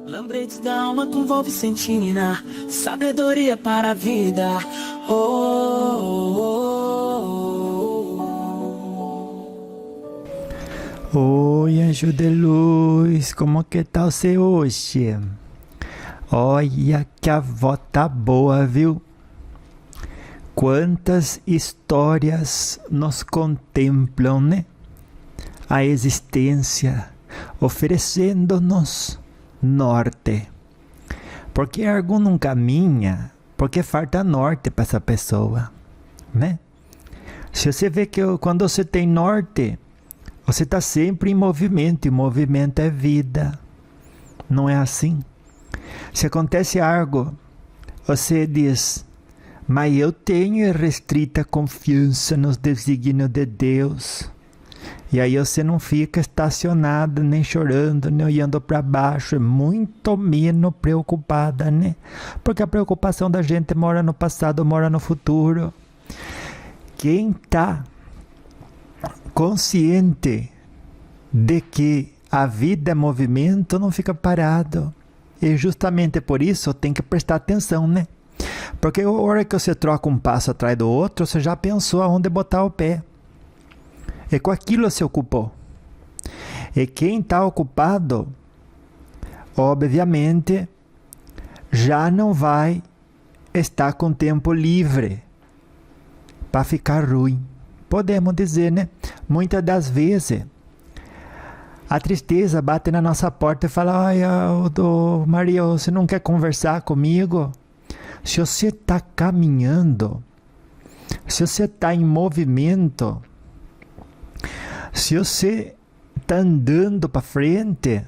Lembretes da alma com Vicentina, sabedoria para a vida. Oi, anjo de luz, como que tá você hoje? Olha que a avó tá boa, viu? Quantas histórias nos contemplam, né? A existência, oferecendo-nos norte. Porque algum não caminha, porque falta norte para essa pessoa, né? Se você vê que quando você tem norte, você está sempre em movimento, e movimento é vida. Não é assim? Se acontece algo, você diz, mas eu tenho restrita confiança nos desígnios de Deus. E aí você não fica estacionado, nem chorando, nem olhando para baixo, muito menos preocupada, né? Porque a preocupação da gente mora no passado, mora no futuro. Quem está consciente de que a vida é movimento, não fica parado. E justamente por isso tem que prestar atenção, né? Porque a hora que você troca um passo atrás do outro, você já pensou aonde botar o pé. E com aquilo se ocupou. E quem está ocupado, obviamente, já não vai estar com tempo livre para ficar ruim. Podemos dizer, né? Muitas das vezes, a tristeza bate na nossa porta e fala, ai, Maria, você não quer conversar comigo? Se você está caminhando, se você está em movimento, se você está andando para frente,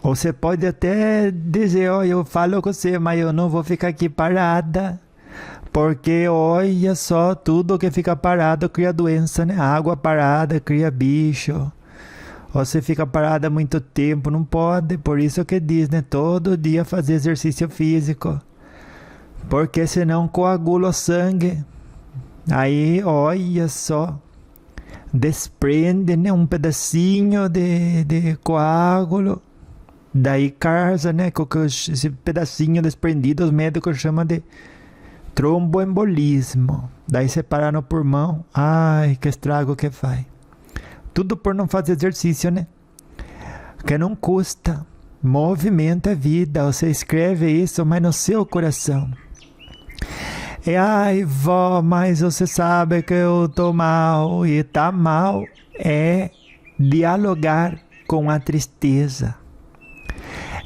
você pode até dizer, olha, eu falo com você, mas eu não vou ficar aqui parada, porque olha só, tudo que fica parado cria doença, né? Água parada cria bicho. Você fica parada muito tempo, não pode, por isso que diz, né? Todo dia fazer exercício físico, porque senão coagula o sangue. Aí, olha só, desprende, né, um pedacinho de coágulo, daí casa, né, esse pedacinho desprendido os médicos chamam de tromboembolismo, daí separa no pulmão, ai, que estrago que faz, tudo por não fazer exercício, né, que não custa, movimento é vida, você escreve isso, mas no seu coração. E ai, vó, mas você sabe que eu tô mal. E tá mal é dialogar com a tristeza.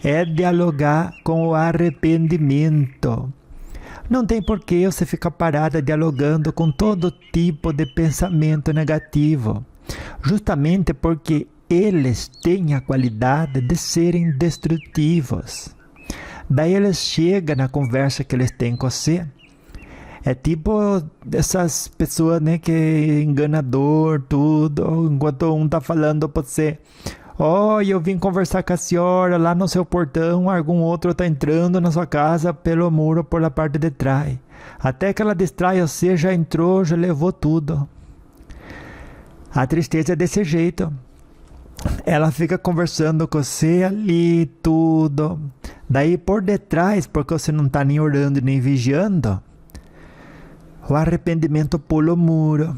É dialogar com o arrependimento. Não tem por que você ficar parada dialogando com todo tipo de pensamento negativo. Justamente porque eles têm a qualidade de serem destrutivos. Daí eles chegam na conversa que eles têm com você. É tipo essas pessoas, né, que é enganador, tudo, enquanto um tá falando pra você, eu vim conversar com a senhora lá no seu portão, algum outro tá entrando na sua casa pelo muro por la parte de trás. Até que ela distrai você, já entrou, já levou tudo. A tristeza é desse jeito. Ela fica conversando com você ali, tudo. Daí por detrás, porque você não tá nem orando nem vigiando, o arrependimento pula o muro.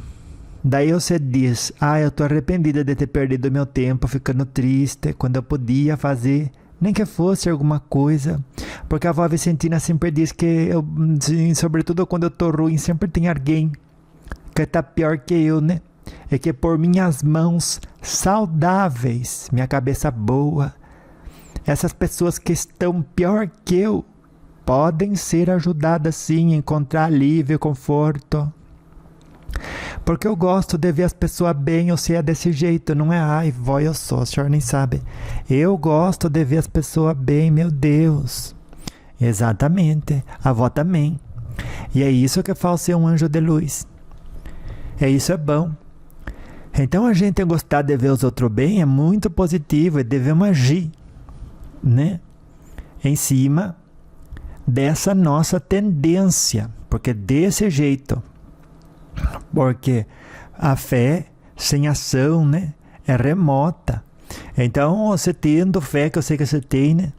Daí você diz, eu estou arrependida de ter perdido meu tempo ficando triste, quando eu podia fazer, nem que fosse alguma coisa. Porque a avó Vicentina sempre diz que, sobretudo quando eu estou ruim, sempre tem alguém que está pior que eu, né? E que por minhas mãos saudáveis, minha cabeça boa, essas pessoas que estão pior que eu, podem ser ajudadas sim a encontrar alívio e conforto. Porque eu gosto de ver as pessoas bem, você é desse jeito, não é? Ai, vó, eu sou, a senhora nem sabe. Eu gosto de ver as pessoas bem, meu Deus. Exatamente, a avó também. E é isso que faz ser um anjo de luz. Isso é bom. Então a gente gostar de ver os outros bem é muito positivo e devemos agir, né? Em cima dessa nossa tendência, porque desse jeito, porque a fé sem ação, né, é remota. Então você tendo fé, que eu sei que você tem, né,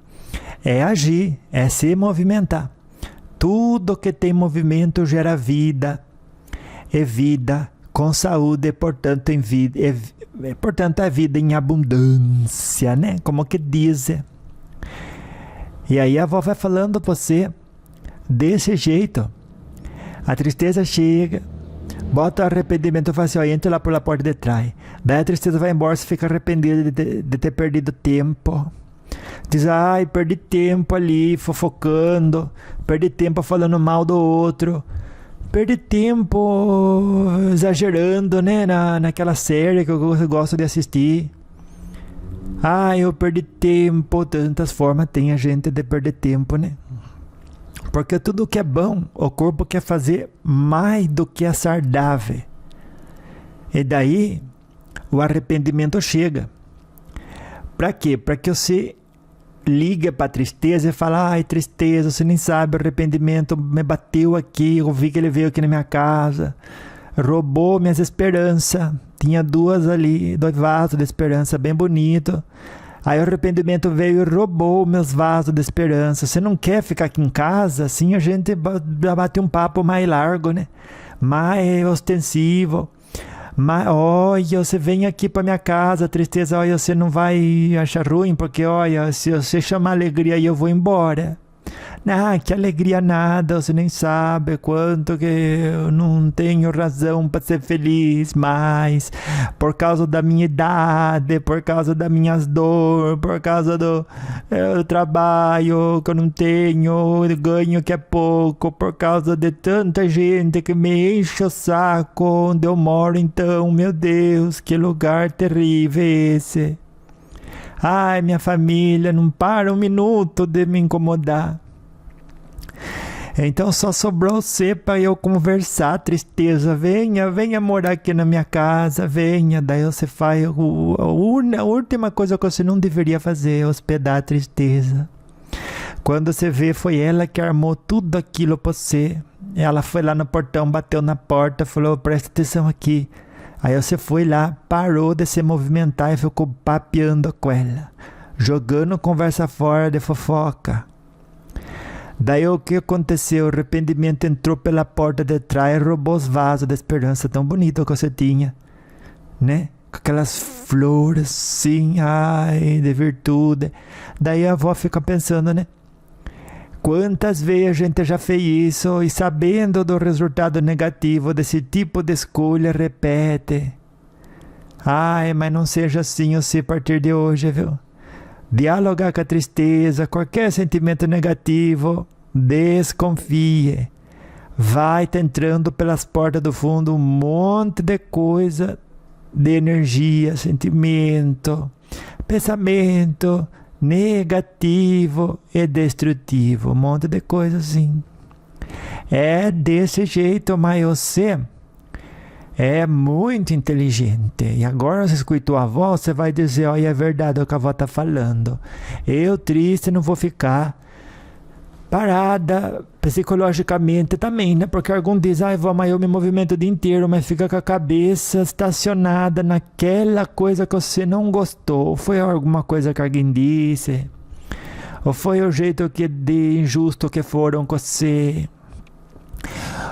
é agir, é se movimentar. Tudo que tem movimento gera vida, é vida com saúde, portanto, portanto é vida em abundância, né? Como que dizem. E aí a avó vai falando para você desse jeito. A tristeza chega, bota o arrependimento e fala assim, ó, entra lá pela porta de trás. Daí a tristeza vai embora, você fica arrependido de ter perdido tempo. Diz, ai, perdi tempo ali fofocando, perdi tempo falando mal do outro, perdi tempo exagerando, né, naquela série que eu gosto de assistir. Ah, eu perdi tempo. Tantas formas tem a gente de perder tempo, né? Porque tudo que é bom, o corpo quer fazer mais do que é saudável. E daí, o arrependimento chega. Para quê? Para que você liga para a tristeza e fala, ai, tristeza, você nem sabe, o arrependimento me bateu aqui, eu vi que ele veio aqui na minha casa, roubou minhas esperanças. Tinha dois vasos de esperança bem bonito. Aí o arrependimento veio e roubou meus vasos de esperança. Você não quer ficar aqui em casa? Assim a gente bate um papo mais largo, né? Mais ostensivo. Olha, você vem aqui para minha casa, tristeza, olha, você não vai achar ruim, porque olha, se você chamar alegria aí eu vou embora. Ah, que alegria nada, você nem sabe quanto que eu não tenho razão para ser feliz mais, por causa da minha idade, por causa das minhas dores, por causa do trabalho que eu não tenho, ganho que é pouco, por causa de tanta gente que me enche o saco onde eu moro. Então, meu Deus, que lugar terrível é esse. Ai, minha família não para um minuto de me incomodar. Então só sobrou você para eu conversar, tristeza. Venha morar aqui na minha casa, venha. Daí você faz a última coisa que você não deveria fazer, hospedar a tristeza. Quando você vê, foi ela que armou tudo aquilo para você. Ela foi lá no portão, bateu na porta, falou, presta atenção aqui. Aí você foi lá, parou de se movimentar e ficou papeando com ela, jogando conversa fora de fofoca. Daí o que aconteceu? O arrependimento entrou pela porta de trás e roubou os vasos da esperança tão bonito que você tinha, né? Com aquelas flores assim, ai, de virtude. Daí a avó fica pensando, né? Quantas vezes a gente já fez isso e sabendo do resultado negativo desse tipo de escolha, repete. Ai, mas não seja assim você a partir de hoje, viu? Dialogar com a tristeza, qualquer sentimento negativo, desconfie. Vai te entrando pelas portas do fundo um monte de coisa, de energia, sentimento, pensamento negativo e destrutivo, um monte de coisa assim. É desse jeito, mas você é muito inteligente. E agora você escutou a avó, você vai dizer, olha, é verdade o que a avó está falando. Eu triste não vou ficar parada psicologicamente também, né? Porque algum diz, ai, vó, mas eu me movimento o dia inteiro, mas fica com a cabeça estacionada naquela coisa que você não gostou. Ou foi alguma coisa que alguém disse, ou foi o jeito de injusto que foram com você,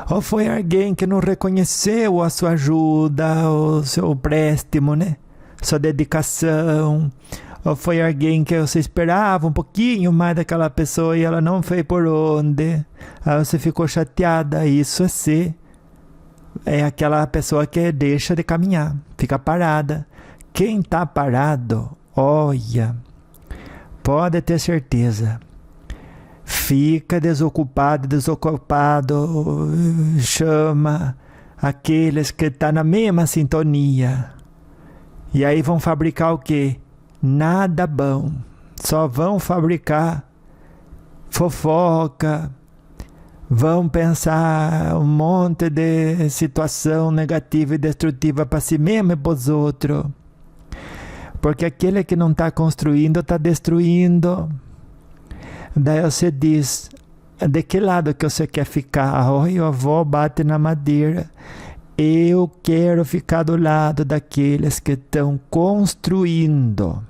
ou foi alguém que não reconheceu a sua ajuda, o seu préstimo, né? Sua dedicação. Ou foi alguém que você esperava um pouquinho mais daquela pessoa e ela não foi por onde. Aí você ficou chateada. Isso é aquela pessoa que deixa de caminhar, fica parada. Quem está parado, olha, pode ter certeza, fica desocupado, chama aqueles que estão na mesma sintonia. E aí vão fabricar o quê? Nada bom. Só vão fabricar fofoca, vão pensar um monte de situação negativa e destrutiva para si mesmo e para os outros. Porque aquele que não está construindo, está destruindo. Daí você diz, de que lado que você quer ficar? Oi, a avó bate na madeira. Eu quero ficar do lado daqueles que estão construindo.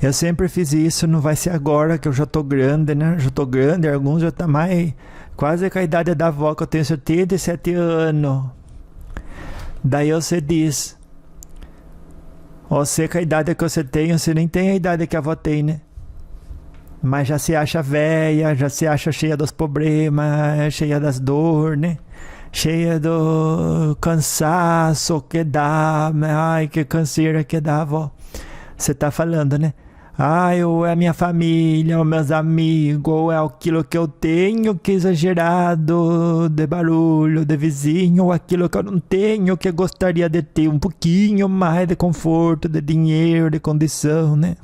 Eu sempre fiz isso, não vai ser agora que eu já tô grande, né? Já tô grande, alguns já tá mais quase com a idade da avó, que eu tenho 77 anos. Daí você diz, você com a idade que você tem, você nem tem a idade que a avó tem, né? Mas já se acha velha, já se acha cheia dos problemas, cheia das dores, né? Cheia do cansaço que dá, ai, que canseira que dá, avó. Você tá falando, né? Ah, ou é a minha família, ou meus amigos, ou é aquilo que eu tenho que é exagerado de barulho, de vizinho, ou aquilo que eu não tenho que gostaria de ter um pouquinho mais de conforto, de dinheiro, de condição, né?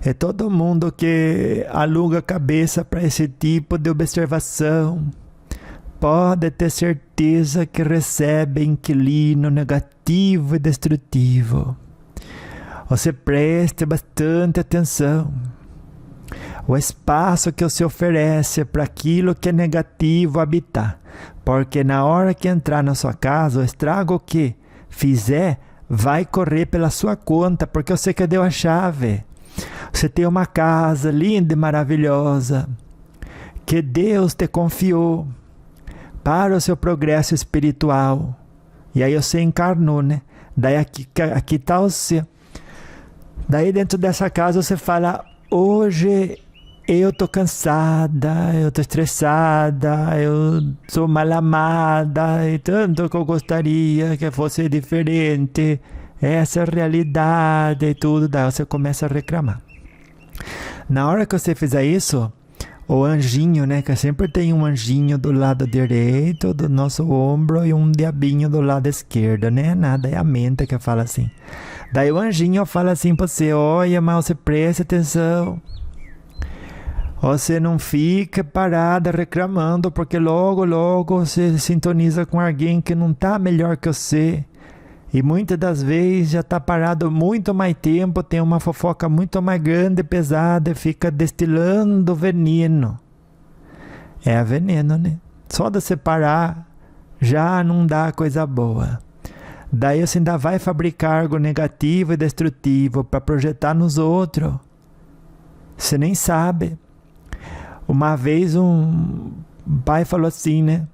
É todo mundo que aluga a cabeça para esse tipo de observação. Pode ter certeza que recebe inquilino negativo e destrutivo. Você preste bastante atenção. O espaço que você oferece para aquilo que é negativo habitar. Porque na hora que entrar na sua casa, o estrago que fizer vai correr pela sua conta, porque você que deu a chave. Você tem uma casa linda e maravilhosa, que Deus te confiou para o seu progresso espiritual. E aí você encarnou, né? Daí aqui está o seu. Daí dentro dessa casa você fala, hoje eu tô cansada, eu tô estressada, eu sou mal amada, e tanto que eu gostaria que fosse diferente, essa é a realidade e tudo. Daí você começa a reclamar. Na hora que você fizer isso, o anjinho, né, que sempre tem um anjinho do lado direito do nosso ombro e um diabinho do lado esquerdo, né? Nada, é a mente que fala assim. Daí o anjinho fala assim pra você, olha, mas você preste atenção. Você não fica parada reclamando, porque logo, logo você sintoniza com alguém que não tá melhor que você. E muitas das vezes já tá parado muito mais tempo, tem uma fofoca muito mais grande e pesada e fica destilando veneno. É veneno, né? Só de você parar já não dá coisa boa. Daí você ainda vai fabricar algo negativo e destrutivo para projetar nos outros. Você nem sabe. Uma vez um pai falou assim, né?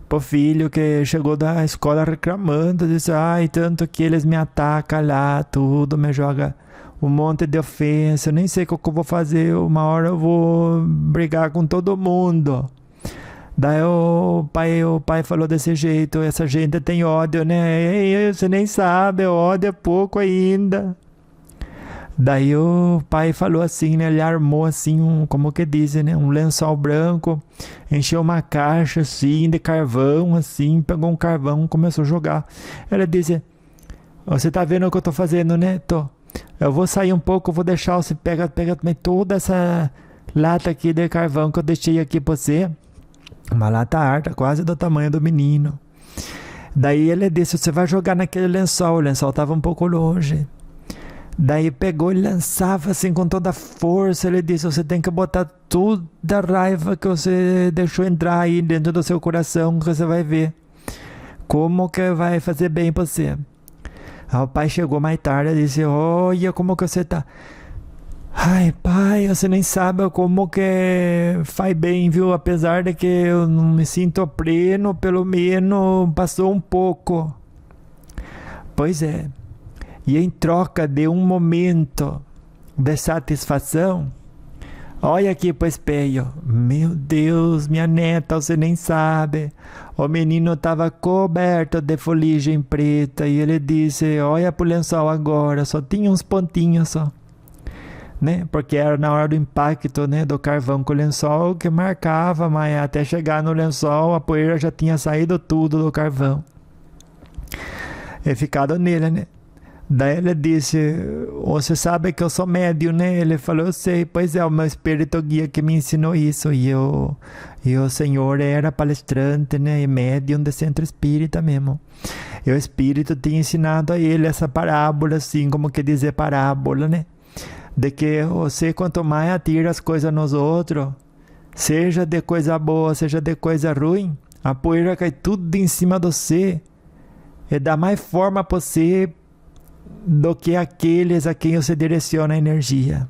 Pro filho que chegou da escola reclamando, disse, ai, tanto que eles me atacam lá, tudo, me joga um monte de ofensa, eu nem sei o que eu vou fazer, uma hora eu vou brigar com todo mundo. Daí o pai falou desse jeito, essa gente tem ódio, né? Ei, você nem sabe, ódio é pouco ainda. Daí o pai falou assim, né? Ele armou assim, como que dizem, né? Um lençol branco, encheu uma caixa assim, de carvão, assim, pegou um carvão e começou a jogar. Ela disse, você tá vendo o que eu tô fazendo, né? Tô. Eu vou sair um pouco, vou deixar você pega também toda essa lata aqui de carvão que eu deixei aqui pra você. Uma lata harta, quase do tamanho do menino. Daí ele disse, você vai jogar naquele lençol. O lençol estava um pouco longe. Daí pegou e lançava assim com toda a força. Ele disse, você tem que botar toda a raiva que você deixou entrar aí dentro do seu coração, que você vai ver como que vai fazer bem pra você. Aí o pai chegou mais tarde e disse, olha como que você tá. Ai, pai, você nem sabe como que faz bem, viu? Apesar de que eu não me sinto pleno, pelo menos passou um pouco. Pois é. E em troca de um momento de satisfação, olha aqui pro espelho. Meu Deus, minha neta, você nem sabe. O menino estava coberto de fuligem preta e ele disse, olha pro lençol agora, só tinha uns pontinhos só. Né? Porque era na hora do impacto, né, do carvão com o lençol que marcava, mas até chegar no lençol a poeira já tinha saído tudo do carvão e ficado nele, né? Daí ele disse, você sabe que eu sou médium, né? Ele falou, eu sei, pois é, o meu espírito guia que me ensinou isso, e o senhor era palestrante, né, e médium de centro espírita mesmo. E o espírito tinha ensinado a ele essa parábola, assim, como que dizer parábola, né? De que você, quanto mais atira as coisas nos outros, seja de coisa boa, seja de coisa ruim, a poeira cai tudo em cima de você e dá mais forma para você do que aqueles a quem você direciona a energia.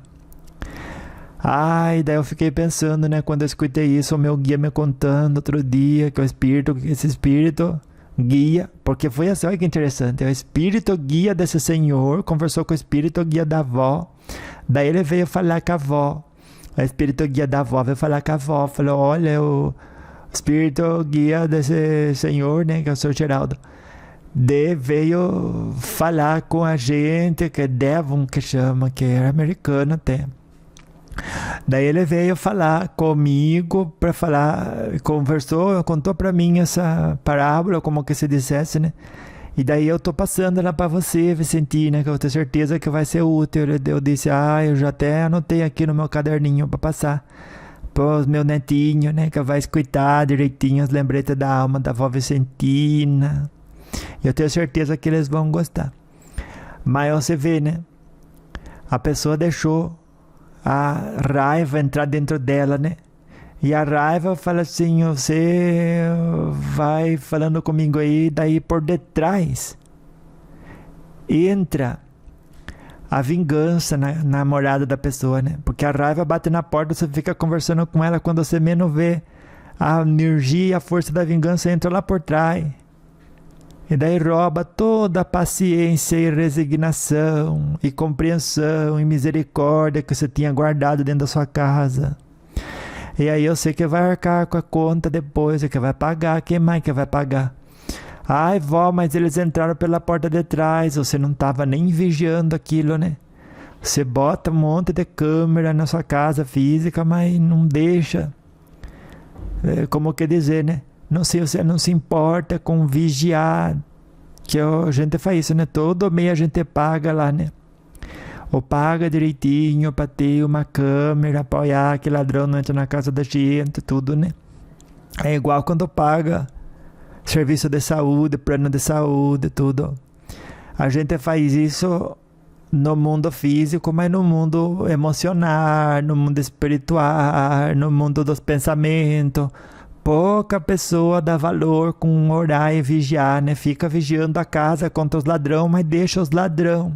Ai, daí eu fiquei pensando, né, quando eu escutei isso, o meu guia me contando outro dia que esse espírito guia, porque foi assim, olha que interessante, o espírito guia desse senhor conversou com o espírito guia da avó, daí ele veio falar com a avó, o espírito guia da avó veio falar com a avó, falou, olha, o espírito guia desse senhor, né, que é o Sr. Geraldo, veio falar com a gente, que é Devon, que chama, que é americano até. Daí ele veio falar comigo para falar, contou para mim essa parábola, como que se dissesse, né? E daí eu tô passando lá para você, Vicentina, que eu tenho certeza que vai ser útil. Eu disse, eu já até anotei aqui no meu caderninho para passar pros meu netinho, né? Que vai escutar direitinho as lembretas da alma da vó Vicentina. Eu tenho certeza que eles vão gostar. Mas você vê, né? A pessoa deixou a raiva entrar dentro dela, né? E a raiva fala assim, você vai falando comigo aí, daí por detrás entra a vingança na morada da pessoa, né? Porque a raiva bate na porta, você fica conversando com ela, quando você menos vê, a energia e a força da vingança entra lá por trás. E daí rouba toda a paciência e resignação, e compreensão e misericórdia que você tinha guardado dentro da sua casa. E aí eu sei que vai arcar com a conta depois, que vai pagar. Quem mais que vai pagar? Ai, vó, mas eles entraram pela porta de trás, você não estava nem vigiando aquilo, né? Você bota um monte de câmera na sua casa física, mas não deixa. Como que dizer, né? Não sei, você não se importa com vigiar, que a gente faz isso, né? Todo mês a gente paga lá, né? Ou paga direitinho para ter uma câmera, apoiar que ladrão não entra na casa da gente, tudo, né? É igual quando paga serviço de saúde, plano de saúde, tudo. A gente faz isso no mundo físico, mas no mundo emocional, no mundo espiritual, no mundo dos pensamentos. Pouca pessoa dá valor com orar e vigiar, né? Fica vigiando a casa contra os ladrões, mas deixa os ladrões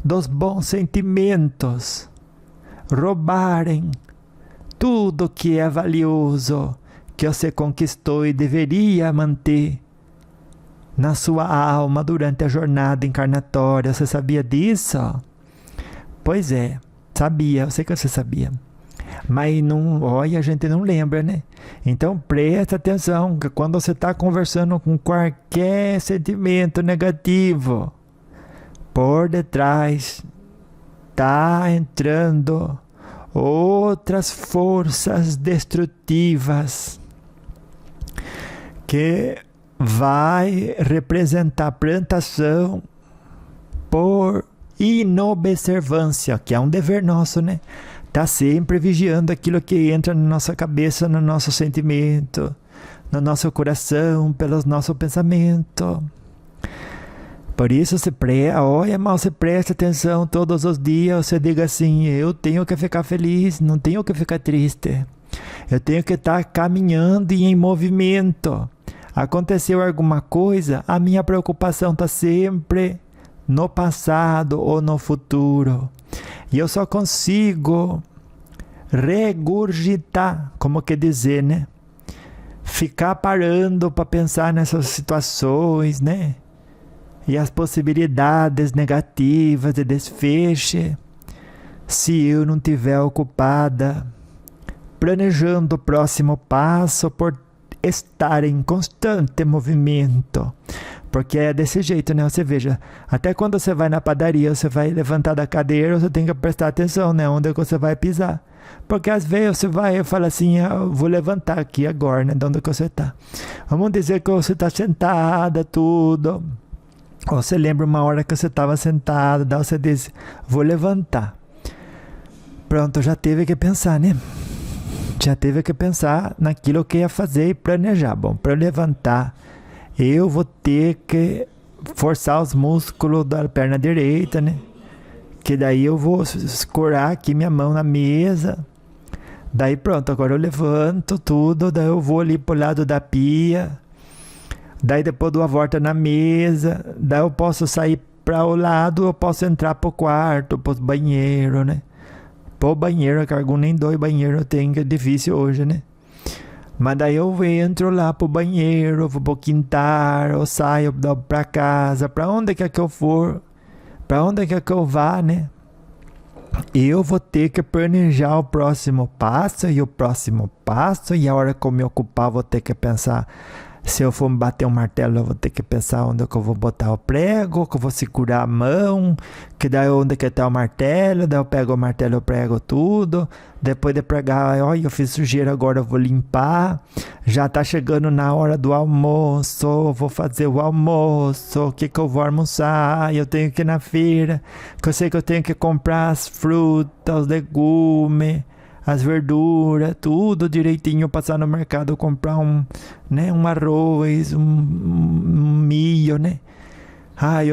dos bons sentimentos roubarem tudo que é valioso, que você conquistou e deveria manter na sua alma durante a jornada encarnatória. Você sabia disso? Pois é, sabia, eu sei que você sabia. Mas não, olha, a gente não lembra, né? Então presta atenção, que quando você está conversando com qualquer sentimento negativo, por detrás está entrando outras forças destrutivas que vai representar plantação por inobservância, que é um dever nosso, né? Tá sempre vigiando aquilo que entra na nossa cabeça, no nosso sentimento, no nosso coração, pelos nossos pensamentos. Por isso olha, mal, você presta atenção todos os dias, você diga assim, eu tenho que ficar feliz, não tenho que ficar triste. Eu tenho que estar caminhando e em movimento. Aconteceu alguma coisa, a minha preocupação está sempre no passado ou no futuro. E eu só consigo regurgitar, como que dizer, né? Ficar parando para pensar nessas situações, né? E as possibilidades negativas de desfecho, se eu não estiver ocupada planejando o próximo passo por estar em constante movimento. Porque é desse jeito, né? Você veja, até quando você vai na padaria, você vai levantar da cadeira, você tem que prestar atenção, né? Onde é que você vai pisar. Porque às vezes você vai e fala assim, eu vou levantar aqui agora, né? De onde que você está. Vamos dizer que você está sentada, tudo. Ou você lembra uma hora que você estava sentada, daí você diz, vou levantar. Pronto, já teve que pensar, né? Já teve que pensar naquilo que ia fazer e planejar. Bom, para levantar, eu vou ter que forçar os músculos da perna direita, né? Que daí eu vou escorar aqui minha mão na mesa. Daí pronto, agora eu levanto tudo, daí eu vou ali pro lado da pia. Daí depois dou a volta na mesa. Daí eu posso sair para o lado, eu posso entrar pro quarto, pros banheiros, né? Pro banheiro, que algum nem 2 banheiros tem, que é difícil hoje, né? Mas daí eu entro lá pro banheiro, vou pro quintal, eu saio pra casa, pra onde quer que eu for, pra onde quer que eu vá, né? Eu vou ter que planejar o próximo passo, e a hora que eu me ocupar, vou ter que pensar. Se eu for bater um martelo, eu vou ter que pensar onde é que eu vou botar o prego, que eu vou segurar a mão, que daí onde que tá o martelo, daí eu pego o martelo, eu prego tudo, depois de pregar, olha, eu fiz sujeira, agora eu vou limpar, já tá chegando na hora do almoço, vou fazer o almoço, o que que eu vou almoçar, eu tenho que ir na feira, que eu sei que eu tenho que comprar as frutas, os legumes, as verduras, tudo direitinho, passar no mercado, comprar um arroz, um milho, né?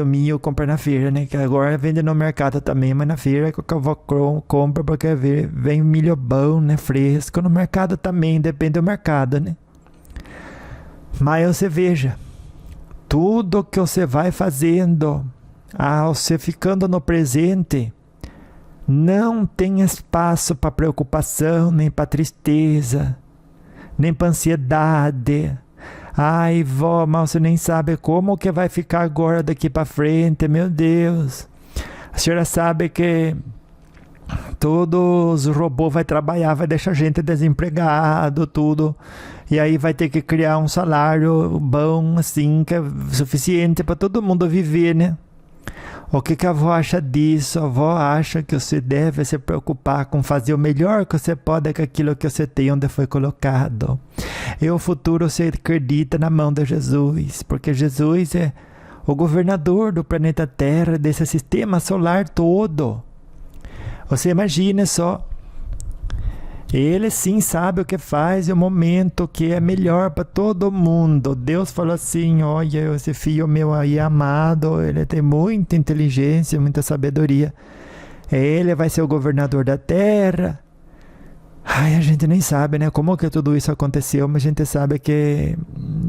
O milho eu compro na feira, né? Que agora vende no mercado também, mas na feira que eu vou compro porque vem milho bom, né? Fresco. No mercado também, depende do mercado, né? Mas você veja, tudo que você vai fazendo, você ficando no presente, não tem espaço para preocupação, nem para tristeza, nem para ansiedade. Ai, vó, mas você nem sabe como que vai ficar agora daqui para frente, meu Deus. A senhora sabe que todos os robôs vai trabalhar, vai deixar a gente desempregado, tudo. E aí vai ter que criar um salário bom, assim, que é suficiente para todo mundo viver, né? O que a avó acha disso? A avó acha que você deve se preocupar com fazer o melhor que você pode com aquilo que você tem onde foi colocado. E o futuro você acredita na mão de Jesus, porque Jesus é o governador do planeta Terra, desse sistema solar todo. Você imagina só. Ele sim sabe o que faz e o momento que é melhor para todo mundo. Deus falou assim, olha, esse filho meu aí amado, ele tem muita inteligência, muita sabedoria. Ele vai ser o governador da terra. A gente nem sabe, né, como que tudo isso aconteceu, mas a gente sabe que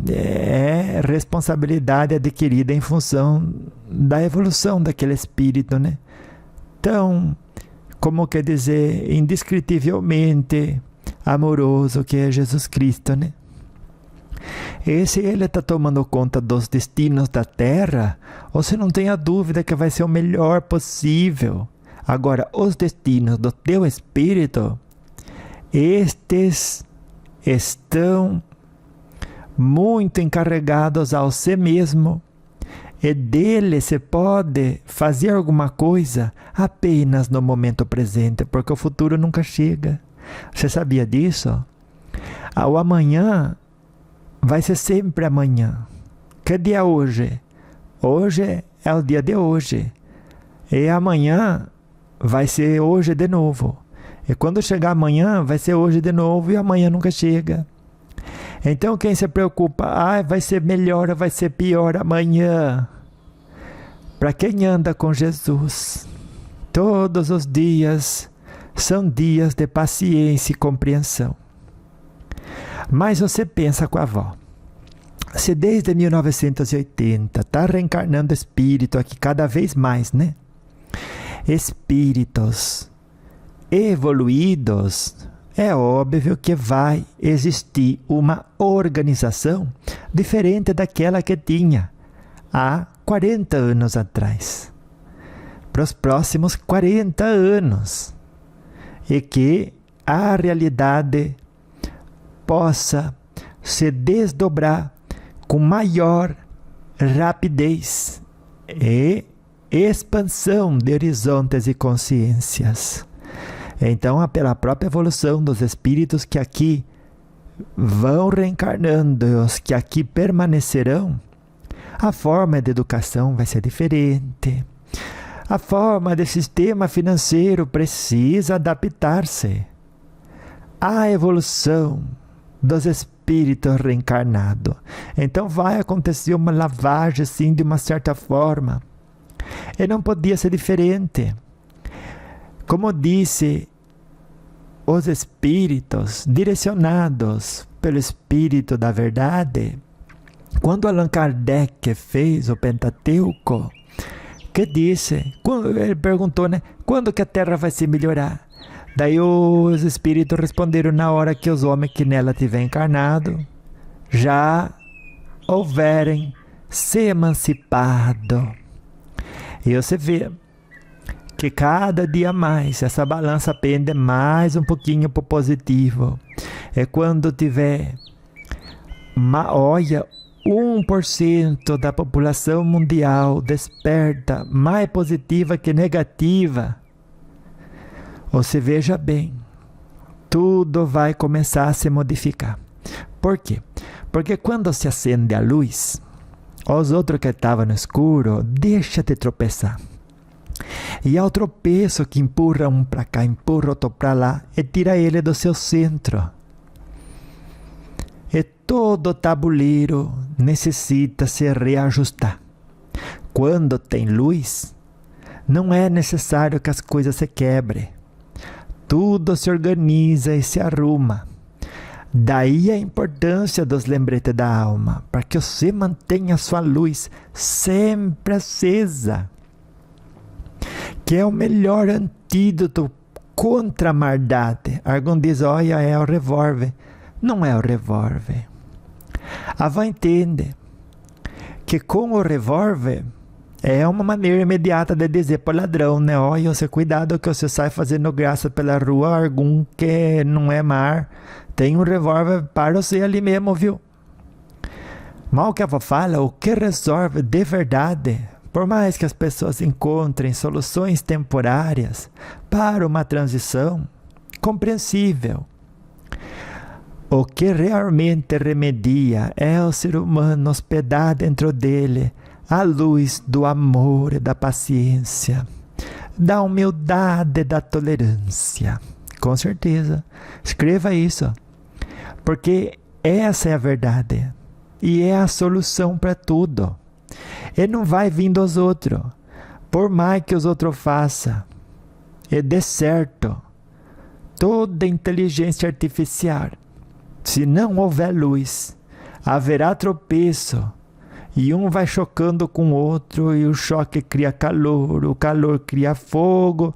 é responsabilidade adquirida em função da evolução daquele espírito, né? Então, como quer dizer, indescritivelmente amoroso que é Jesus Cristo, né? Ele está tomando conta dos destinos da terra, você não tenha dúvida que vai ser o melhor possível. Agora, os destinos do teu espírito, estes estão muito encarregados ao si mesmo, e dele se pode fazer alguma coisa apenas no momento presente, porque o futuro nunca chega. Você sabia disso? O amanhã vai ser sempre amanhã. Que dia é hoje? Hoje é o dia de hoje. E amanhã vai ser hoje de novo. E quando chegar amanhã, vai ser hoje de novo, e amanhã nunca chega. Então quem se preocupa, vai ser melhor ou vai ser pior amanhã? Para quem anda com Jesus, todos os dias são dias de paciência e compreensão. Mas você pensa com a avó, se desde 1980 está reencarnando espírito aqui cada vez mais, né? Espíritos evoluídos, é óbvio que vai existir uma organização diferente daquela que tinha há 40 anos atrás. Para os próximos 40 anos. E que a realidade possa se desdobrar com maior rapidez e expansão de horizontes e consciências. Então, pela própria evolução dos espíritos que aqui vão reencarnando e os que aqui permanecerão, a forma de educação vai ser diferente. A forma de sistema financeiro precisa adaptar-se à evolução dos espíritos reencarnados. Então vai acontecer uma lavagem assim de uma certa forma. E não podia ser diferente. Como disse, os espíritos direcionados pelo Espírito da Verdade, quando Allan Kardec fez o Pentateuco, que disse, ele perguntou, né? Quando que a terra vai se melhorar? Daí os espíritos responderam: na hora que os homens que nela tiver encarnado já houverem se emancipado. E você vê que cada dia mais essa balança pende mais um pouquinho para o positivo. É quando tiver, olha, 1% da população mundial desperta mais positiva que negativa. Você veja bem, tudo vai começar a se modificar. Por quê? Porque quando se acende a luz, os outros que estavam no escuro, deixa de tropeçar. E ao tropeço que empurra um para cá, empurra outro para lá, e tira ele do seu centro. E todo tabuleiro necessita se reajustar. Quando tem luz, não é necessário que as coisas se quebrem. Tudo se organiza e se arruma. Daí a importância dos lembretes da alma, para que você mantenha sua luz sempre acesa, que é o melhor antídoto contra a maldade. Alguns dizem: olha, é o revólver. Não é o revólver. A avó entende que com o revólver é uma maneira imediata de dizer para o ladrão, né? Olha, você cuidado que você sai fazendo graça pela rua, algum que não é mar, tem um revólver para você ali mesmo, viu? Mal que a avó fala, o que resolve de verdade, por mais que as pessoas encontrem soluções temporárias para uma transição compreensível, o que realmente remedia é o ser humano hospedar dentro dele a luz do amor e da paciência, da humildade e da tolerância. Com certeza. Escreva isso. Porque essa é a verdade. E é a solução para tudo. E não vai vir dos outros. Por mais que os outros façam, e dê certo, toda inteligência artificial, se não houver luz, haverá tropeço. E um vai chocando com o outro, e o choque cria calor, o calor cria fogo,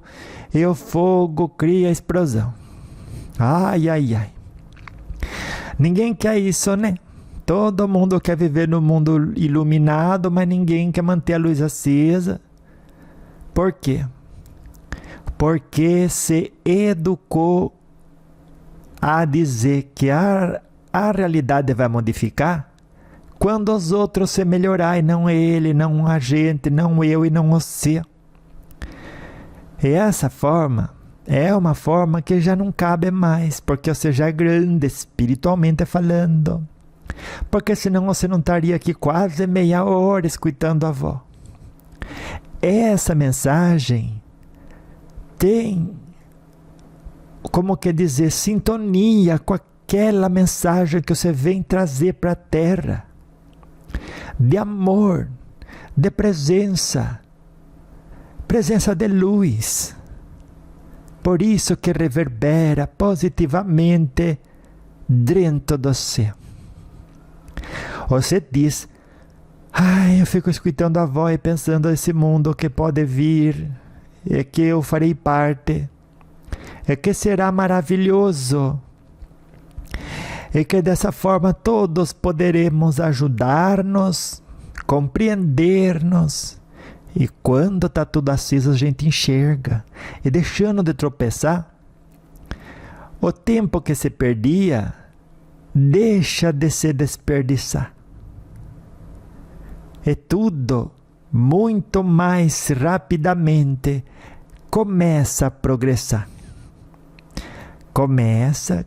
e o fogo cria explosão. Ai, ai, ai. Ninguém quer isso, né? Todo mundo quer viver no mundo iluminado, mas ninguém quer manter a luz acesa. Por quê? Porque se educou a dizer que a realidade vai modificar quando os outros se melhorar, e não ele, não a gente, não eu e não você. E essa forma é uma forma que já não cabe mais, porque você já é grande espiritualmente falando. Porque senão você não estaria aqui quase meia hora escutando a avó. Essa mensagem tem, como quer dizer, sintonia com aquela mensagem que você vem trazer para a Terra. De amor, de presença de luz. Por isso que reverbera positivamente dentro de você. Você diz: ai, eu fico escutando a avó e pensando nesse mundo que pode vir, e que eu farei parte, e que será maravilhoso, e que dessa forma todos poderemos ajudar-nos, compreender-nos. E quando está tudo aceso, a gente enxerga. E deixando de tropeçar, o tempo que se perdia deixa de se desperdiçar. E tudo, muito mais rapidamente, começa a progressar. Começa.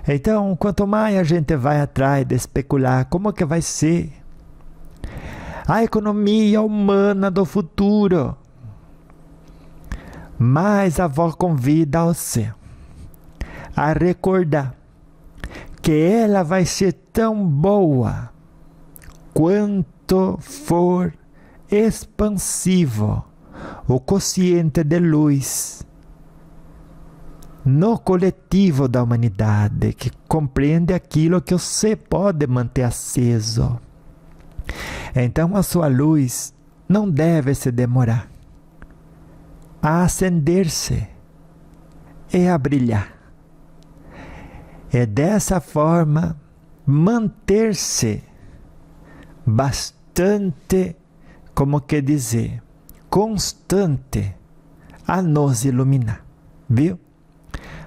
Então, quanto mais a gente vai atrás de especular como que vai ser a economia humana do futuro, mais a avó convida você a recordar que ela vai ser tão boa quanto for expansivo o quociente de luz no coletivo da humanidade, que compreende aquilo que você pode manter aceso. Então a sua luz não deve se demorar a acender-se e a brilhar. É dessa forma manter-se bastante, como que dizer, constante a nos iluminar, viu?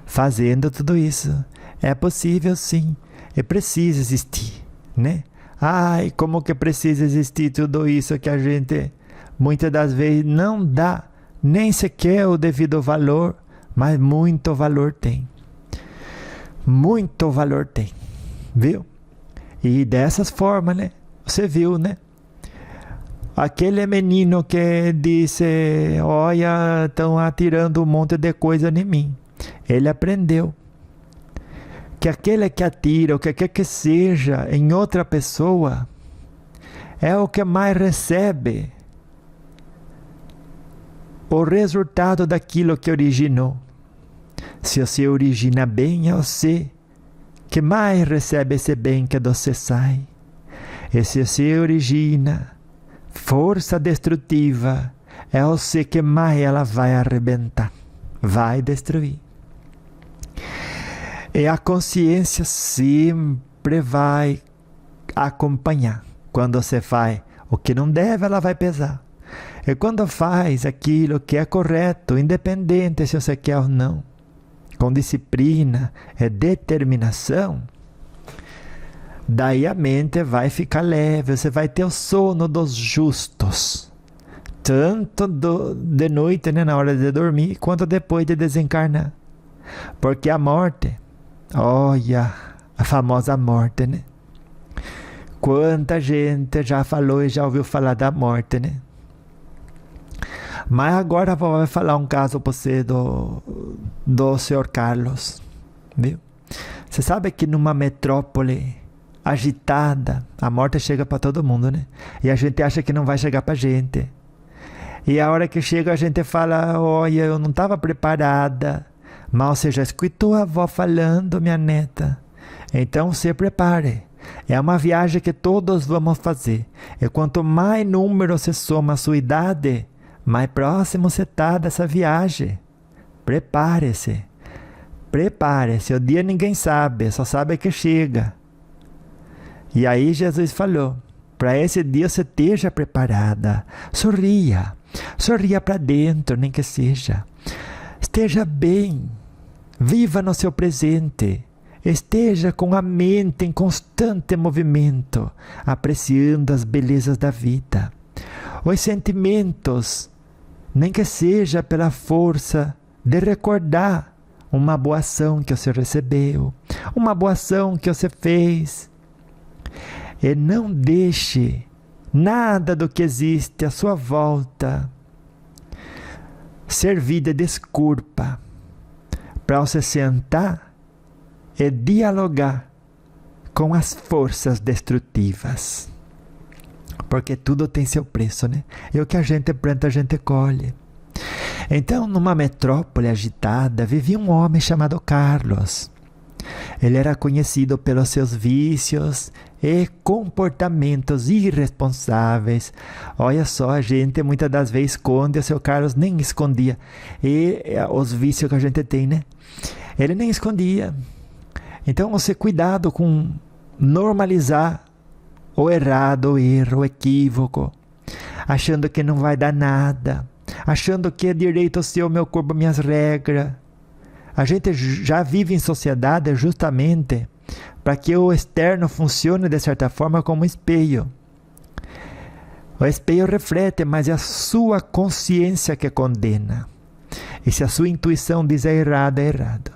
Fazendo tudo isso, é possível sim, e precisa existir, né? Ai, como que precisa existir tudo isso que a gente muitas das vezes não dá nem sequer o devido valor, mas muito valor tem. Muito valor tem, viu? E dessas formas, né? Você viu, né? Aquele menino que disse, olha, estão atirando um monte de coisa em mim. Ele aprendeu que aquele que atira, o que quer que seja, em outra pessoa, é o que mais recebe o resultado daquilo que originou. Se você origina bem, é você que mais recebe esse bem que de você sai. E se você origina força destrutiva, é você que mais ela vai arrebentar, vai destruir. E a consciência sempre vai acompanhar. Quando você faz o que não deve, ela vai pesar. E quando faz aquilo que é correto, independente se você quer ou não, com disciplina e determinação, daí a mente vai ficar leve, você vai ter o sono dos justos, tanto de noite, né, na hora de dormir, quanto depois de desencarnar. Porque a morte, olha, a famosa morte, né? Quanta gente já falou e já ouviu falar da morte, né? Mas agora vou falar um caso para você do Sr. Carlos, viu? Você sabe que numa metrópole agitada, a morte chega para todo mundo, né? E a gente acha que não vai chegar para a gente. E a hora que chega a gente fala, olha, eu não estava preparada. Mas você já escutou a avó falando, minha neta? Então se prepare. É uma viagem que todos vamos fazer. E quanto mais número você soma a sua idade, mais próximo você está dessa viagem. Prepare-se. Prepare-se. O dia ninguém sabe, só sabe que chega. E aí Jesus falou, para esse dia você esteja preparada. Sorria. Sorria para dentro, nem que seja. Esteja bem. Viva no seu presente. Esteja com a mente em constante movimento, apreciando as belezas da vida. Os sentimentos, nem que seja pela força de recordar uma boa ação que você recebeu, uma boa ação que você fez. E não deixe nada do que existe à sua volta servir de desculpa para você sentar e dialogar com as forças destrutivas. Porque tudo tem seu preço, né? E o que a gente planta, a gente colhe. Então, numa metrópole agitada, vivia um homem chamado Carlos. Ele era conhecido pelos seus vícios e comportamentos irresponsáveis. Olha só, a gente muitas das vezes esconde, o seu Carlos nem escondia. E os vícios que a gente tem, né? Ele nem escondia. Então, você cuidado com normalizar o errado, o erro, o equívoco, achando que não vai dar nada, achando que é direito seu, meu corpo, minhas regras. A gente já vive em sociedade justamente para que o externo funcione de certa forma como espelho. O espelho reflete, mas é a sua consciência que condena. E se a sua intuição diz é errado, é errado.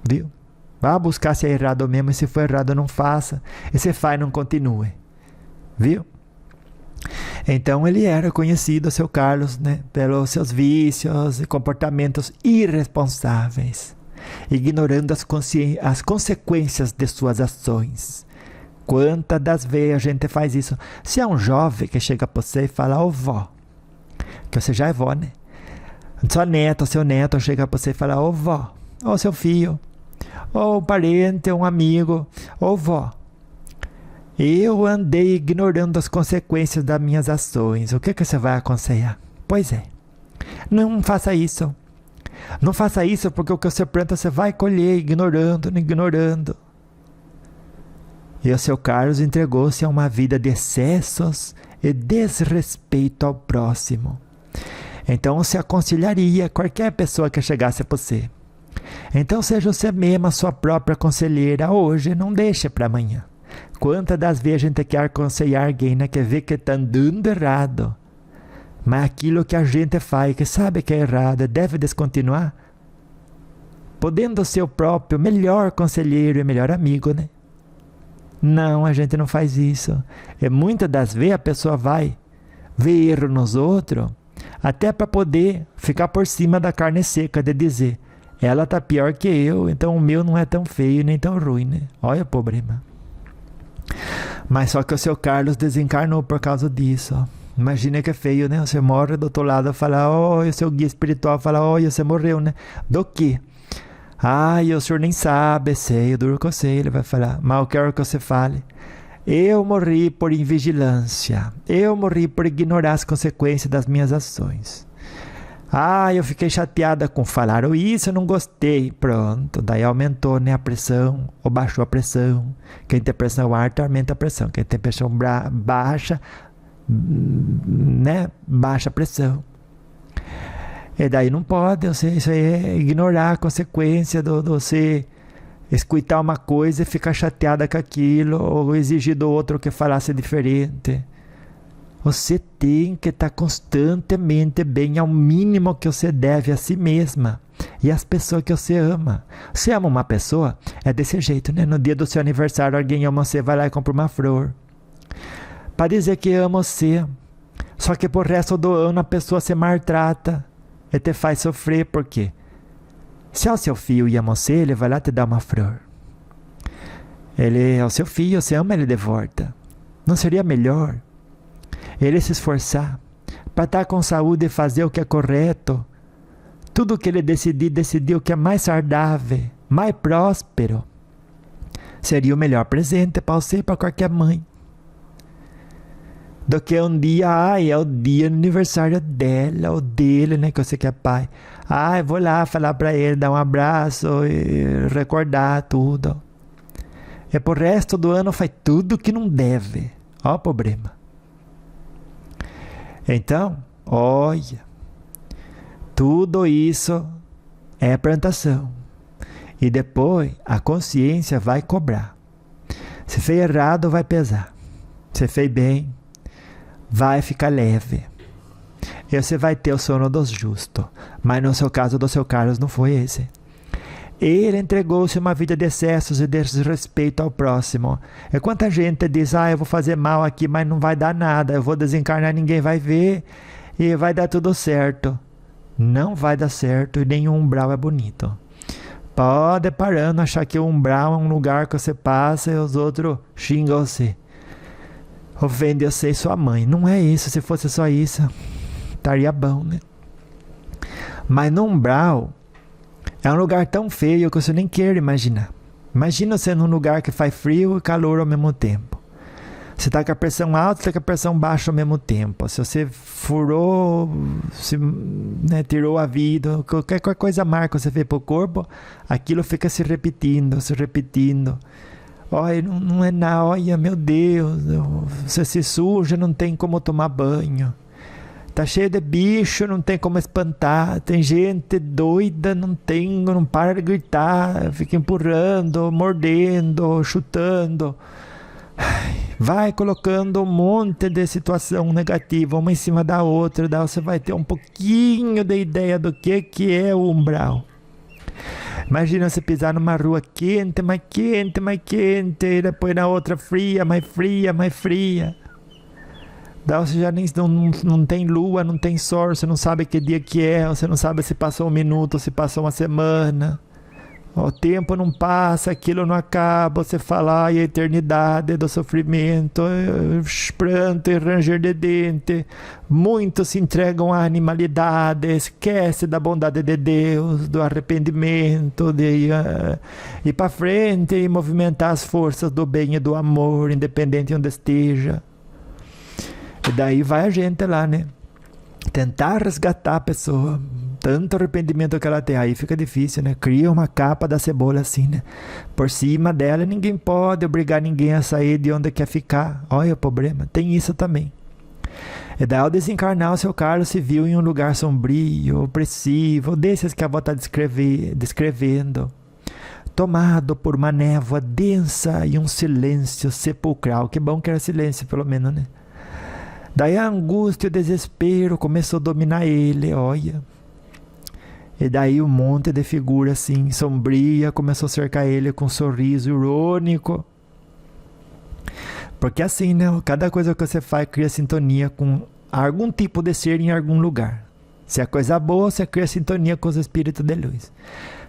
Viu? Vá buscar se é errado mesmo, e se for errado não faça, e se faz não continue. Viu? Então ele era conhecido, seu Carlos, né, pelos seus vícios e comportamentos irresponsáveis, ignorando as consequências de suas ações. Quantas das vezes a gente faz isso? Se é um jovem que chega para você e fala, ô vó, que você já é vó, né? Sua neta, seu neto chega para você e fala, ô vó, ô seu filho, ou parente, um amigo, ô vó, Eu andei ignorando as consequências das minhas ações. O que você vai aconselhar? Pois é. Não faça isso. Não faça isso porque o que você planta você vai colher ignorando, ignorando. E o seu Carlos entregou-se a uma vida de excessos e desrespeito ao próximo. Então você aconselharia qualquer pessoa que chegasse a você. Então seja você mesma a sua própria conselheira hoje, não deixe para amanhã. Quantas das vezes a gente quer aconselhar alguém, né, que vê que está andando errado, mas aquilo que a gente faz, que sabe que é errado, deve descontinuar, podendo ser o próprio melhor conselheiro e melhor amigo, né? Não, a gente não faz isso. E muitas das vezes a pessoa vai ver erro nos outros, até para poder ficar por cima da carne seca, de dizer, ela está pior que eu, então o meu não é tão feio nem tão ruim, né? Olha o problema. Mas só que o seu Carlos desencarnou por causa disso, ó. Imagina que é feio, né? Você morre do outro lado, fala, o seu guia espiritual fala, você morreu, né? Do quê? O senhor nem sabe, sei, eu duro que eu sei, ele vai falar, mas eu quero que você fale. Eu morri por invigilância, eu morri por ignorar as consequências das minhas ações. Eu fiquei chateada com falaram isso, eu não gostei. Pronto, daí aumentou, né, a pressão, ou baixou a pressão. Quem tem pressão alta aumenta a pressão, quem tem pressão baixa, né, baixa a pressão. E daí não pode, isso aí é ignorar a consequência de você escutar uma coisa e ficar chateada com aquilo, ou exigir do outro que falasse diferente. Você tem que estar constantemente bem ao mínimo que você deve a si mesma e às pessoas que você ama. Você ama uma pessoa? É desse jeito, né? No dia do seu aniversário, alguém ama você, vai lá e compra uma flor. Para dizer que ama você. Só que por resto do ano a pessoa se maltrata e te faz sofrer. Por quê? Se é o seu filho e ama você, ele vai lá te dar uma flor. Ele é o seu filho, você ama ele de volta. Não seria melhor ele se esforçar para estar com saúde e fazer o que é correto? Tudo o que ele decidir o que é mais saudável, mais próspero, seria o melhor presente para você e para qualquer mãe. Do que um dia, é o dia do aniversário dela, ou dele, né, que você que é pai. Eu vou lá falar para ele, dar um abraço e recordar tudo. E pro resto do ano faz tudo que não deve. Ó o problema. Então, olha, tudo isso é plantação. E depois a consciência vai cobrar. Se fez errado, vai pesar. Se fez bem, vai ficar leve. E você vai ter o sono dos justos. Mas no seu caso, do seu Carlos, não foi esse. Ele entregou-se uma vida de excessos e desrespeito ao próximo. E quanta gente diz, eu vou fazer mal aqui, mas não vai dar nada. Eu vou desencarnar, ninguém vai ver e vai dar tudo certo. Não vai dar certo e nenhum umbral é bonito. Pode parando, achar que o umbral é um lugar que você passa e os outros xingam você. Ofende você e sua mãe. Não é isso, se fosse só isso, estaria bom, né? Mas no umbral é um lugar tão feio que você nem quer imaginar. Imagina você num lugar que faz frio e calor ao mesmo tempo. Você está com a pressão alta e está com a pressão baixa ao mesmo tempo. Se você furou, tirou a vida, qualquer coisa marca você fez para o corpo, aquilo fica se repetindo, se repetindo. Olha, não é nada, olha, meu Deus, você se suja, não tem como tomar banho. Tá cheio de bicho, não tem como espantar. Tem gente doida, não para de gritar, fica empurrando, mordendo, chutando. Vai colocando um monte de situação negativa, uma em cima da outra, daí você vai ter um pouquinho de ideia do que é o umbral. Imagina você pisar numa rua quente, mais quente, mais quente, e depois na outra fria, mais fria, mais fria. Daí você já nem não tem lua, não tem sol, você não sabe que dia que é, você não sabe se passou um minuto, se passou uma semana. O tempo não passa, aquilo não acaba, você fala, ai, a eternidade do sofrimento, pranto e ranger de dente. Muitos se entregam à animalidade, esquece da bondade de Deus, do arrependimento, de ir para frente e movimentar as forças do bem e do amor, independente de onde esteja. E daí vai a gente lá, né? Tentar resgatar a pessoa. Tanto arrependimento que ela tem, aí fica difícil, né? Cria uma capa da cebola assim, né? Por cima dela, ninguém pode obrigar ninguém a sair de onde quer ficar. Olha o problema, tem isso também. E daí ao desencarnar, o seu Carlos se viu em um lugar sombrio, opressivo, desses que a avó está descrevendo, tomado por uma névoa densa e um silêncio sepulcral. Que bom que era silêncio, pelo menos, né? Daí a angústia e o desespero começou a dominar ele, olha. E daí um monte de figura assim, sombria, começou a cercar ele com um sorriso irônico. Porque assim, né? Cada coisa que você faz cria sintonia com algum tipo de ser em algum lugar. Se é coisa boa, você cria sintonia com os espíritos de luz.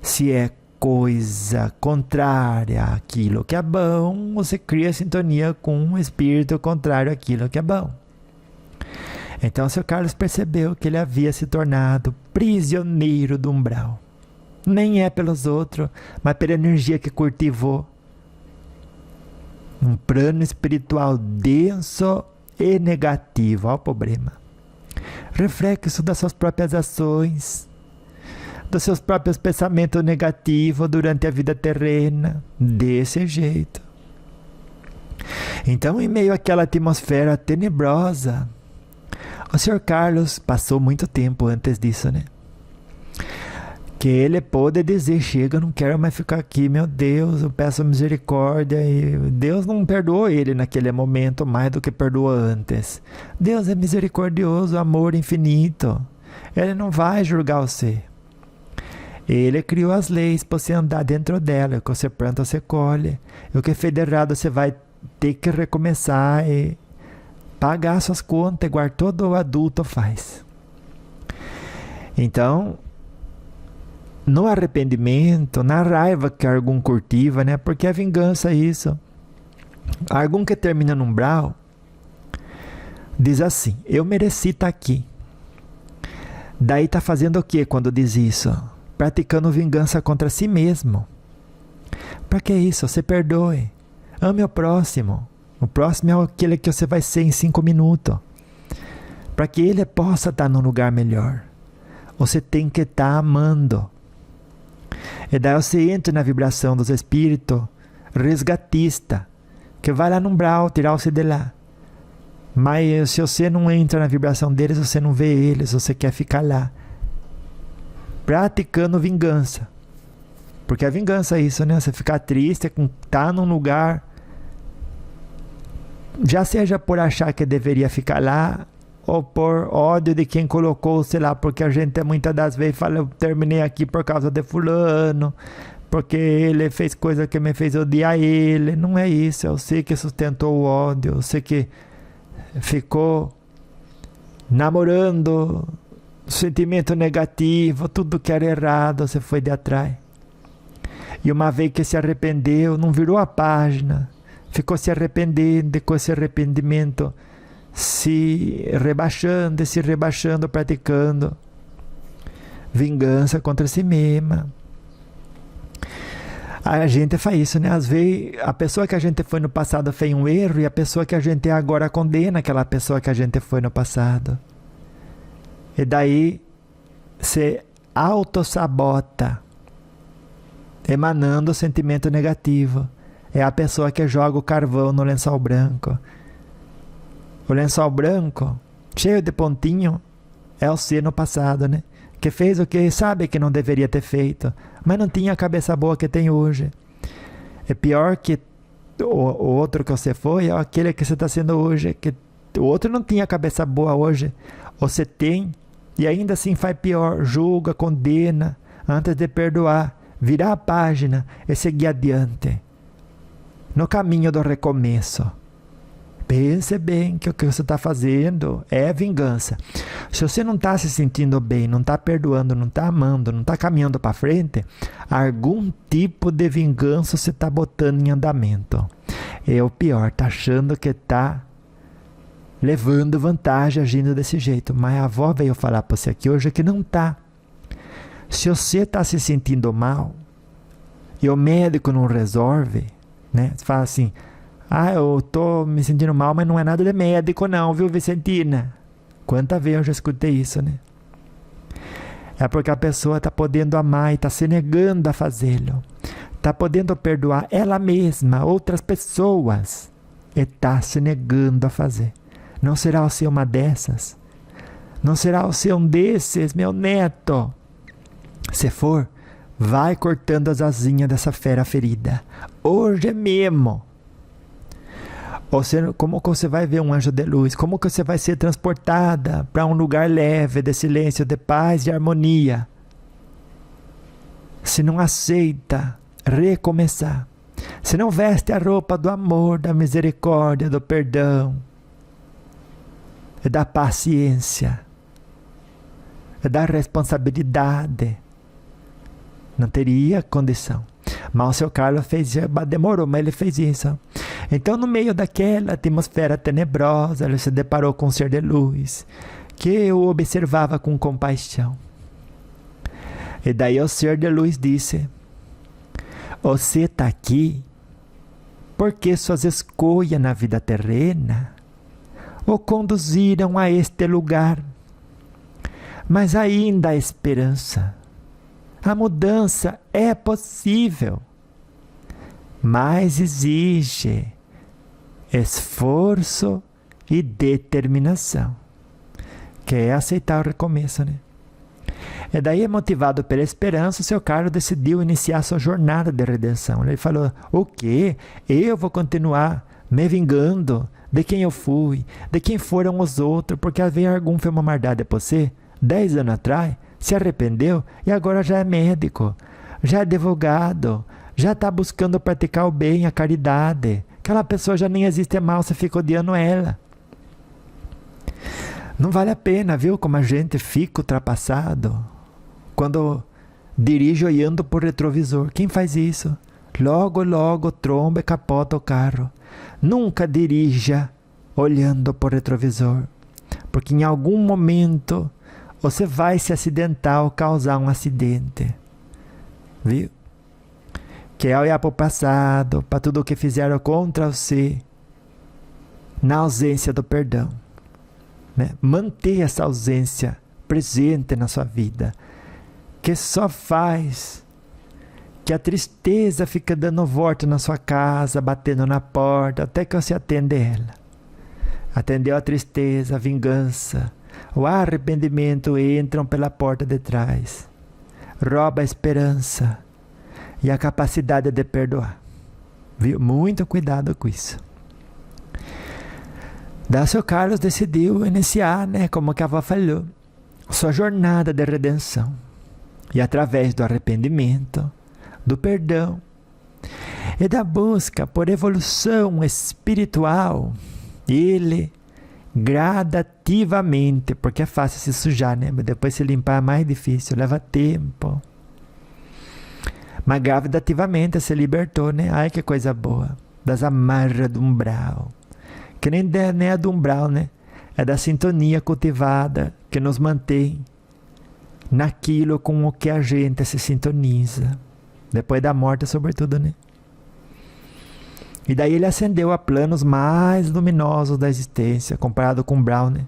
Se é coisa contrária àquilo que é bom, você cria sintonia com um espírito contrário àquilo que é bom. Então, o seu Carlos percebeu que ele havia se tornado prisioneiro do umbral. Nem é pelos outros, mas pela energia que cultivou. Um plano espiritual denso e negativo. Olha o problema. Reflexo das suas próprias ações, dos seus próprios pensamentos negativos durante a vida terrena. Desse jeito. Então, em meio àquela atmosfera tenebrosa, o Sr. Carlos passou muito tempo antes disso, né? Que ele pôde dizer, chega, eu não quero mais ficar aqui, meu Deus, eu peço misericórdia. E Deus não perdoou ele naquele momento mais do que perdoou antes. Deus é misericordioso, amor infinito. Ele não vai julgar você. Ele criou as leis para você andar dentro dela. O que você planta, você colhe. E o que fez de errado, você vai ter que recomeçar e pagar suas contas, igual todo adulto faz. Então, no arrependimento, na raiva que algum cultiva, né? Porque é vingança isso. Algum que termina no umbral diz assim, eu mereci estar aqui. Daí está fazendo o que quando diz isso? Praticando vingança contra si mesmo. Para que isso? Você perdoe. Ame o próximo. O próximo é aquele que você vai ser em 5 minutos. Para que ele possa estar num lugar melhor. Você tem que estar amando. E daí você entra na vibração dos espíritos resgatista, que vai lá no umbral tirar você de lá. Mas se você não entra na vibração deles, você não vê eles, você quer ficar lá. Praticando vingança. Porque a vingança é isso, né? Você ficar triste, estar num lugar, já seja por achar que deveria ficar lá, ou por ódio de quem colocou, sei lá, porque a gente muitas das vezes fala, eu terminei aqui por causa de fulano, porque ele fez coisa que me fez odiar ele. Não é isso, eu sei que sustentou o ódio, eu sei que ficou namorando sentimento negativo, tudo que era errado, você foi de atrás. E uma vez que se arrependeu, não virou a página, ficou se arrependendo, com esse arrependimento se rebaixando, praticando vingança contra si mesma. A gente faz isso, né? Às vezes a pessoa que a gente foi no passado fez um erro e a pessoa que a gente agora condena aquela pessoa que a gente foi no passado. E daí se autossabota, emanando sentimento negativo. É a pessoa que joga o carvão no lençol branco. O lençol branco, cheio de pontinho, é o ser no passado, né? Que fez o que sabe que não deveria ter feito, mas não tinha a cabeça boa que tem hoje. É pior que o outro que você foi, é aquele que você está sendo hoje. Que o outro não tinha a cabeça boa hoje, você tem, e ainda assim faz pior, julga, condena, antes de perdoar, virar a página e seguir adiante. No caminho do recomeço. Pense bem que o que você está fazendo é vingança. Se você não está se sentindo bem, não está perdoando, não está amando, não está caminhando para frente, algum tipo de vingança você está botando em andamento. É o pior, está achando que está levando vantagem agindo desse jeito. Mas a avó veio falar para você aqui hoje que não está. Se você está se sentindo mal e o médico não resolve, né? Você fala assim, eu tô me sentindo mal, mas não é nada de médico não, viu, Vicentina? Quantas vezes eu já escutei isso, né? É porque a pessoa está podendo amar e está se negando a fazê-lo. Está podendo perdoar ela mesma, outras pessoas, e está se negando a fazer. Não será você uma dessas? Não será você um desses, meu neto? Se for, vai cortando as asinhas dessa fera ferida. Hoje mesmo. Como que você vai ver um anjo de luz? Como que você vai ser transportada para um lugar leve, de silêncio, de paz e harmonia? Se não aceita recomeçar. Se não veste a roupa do amor, da misericórdia, do perdão, da paciência, da responsabilidade, não teria condição. Mas o seu Carlos fez, demorou, mas ele fez isso. Então, no meio daquela atmosfera tenebrosa, ele se deparou com um ser de luz, que o observava com compaixão. E daí o ser de luz disse, você está aqui porque suas escolhas na vida terrena o conduziram a este lugar. Mas ainda há esperança. A mudança é possível, mas exige esforço e determinação, que é aceitar o recomeço, né? E daí, motivado pela esperança, o seu Carlos decidiu iniciar sua jornada de redenção. Ele falou, o quê? Eu vou continuar me vingando de quem eu fui, de quem foram os outros, porque às vezes algum fez uma maldade a você, 10 anos atrás, se arrependeu e agora já é médico, já é advogado, já está buscando praticar o bem, a caridade. Aquela pessoa já nem existe mal, você fica odiando ela. Não vale a pena, viu, como a gente fica ultrapassado quando dirige olhando por retrovisor. Quem faz isso? Logo, logo tromba e capota o carro. Nunca dirija olhando por retrovisor, porque em algum momento você vai se acidentar ou causar um acidente. Viu? Que é olhar para o passado, para tudo o que fizeram contra você, na ausência do perdão. Né? Manter essa ausência presente na sua vida, que só faz que a tristeza fique dando volta na sua casa, batendo na porta, até que você atende ela. Atendeu a tristeza, a vingança, o arrependimento entram pela porta de trás, rouba a esperança e a capacidade de perdoar. Viu? Muito cuidado com isso. Daí o seu Carlos decidiu iniciar, né, como que a avó falou, sua jornada de redenção. E através do arrependimento, do perdão e da busca por evolução espiritual, ele gradativamente, porque é fácil se sujar, né? Mas depois se limpar é mais difícil, leva tempo. Mas gradativamente se libertou, né? Ai, que coisa boa. Das amarras do umbral. Que nem é do umbral, né? É da sintonia cultivada que nos mantém naquilo com o que a gente se sintoniza. Depois da morte, sobretudo, né? E daí ele ascendeu a planos mais luminosos da existência, comparado com Brown, né?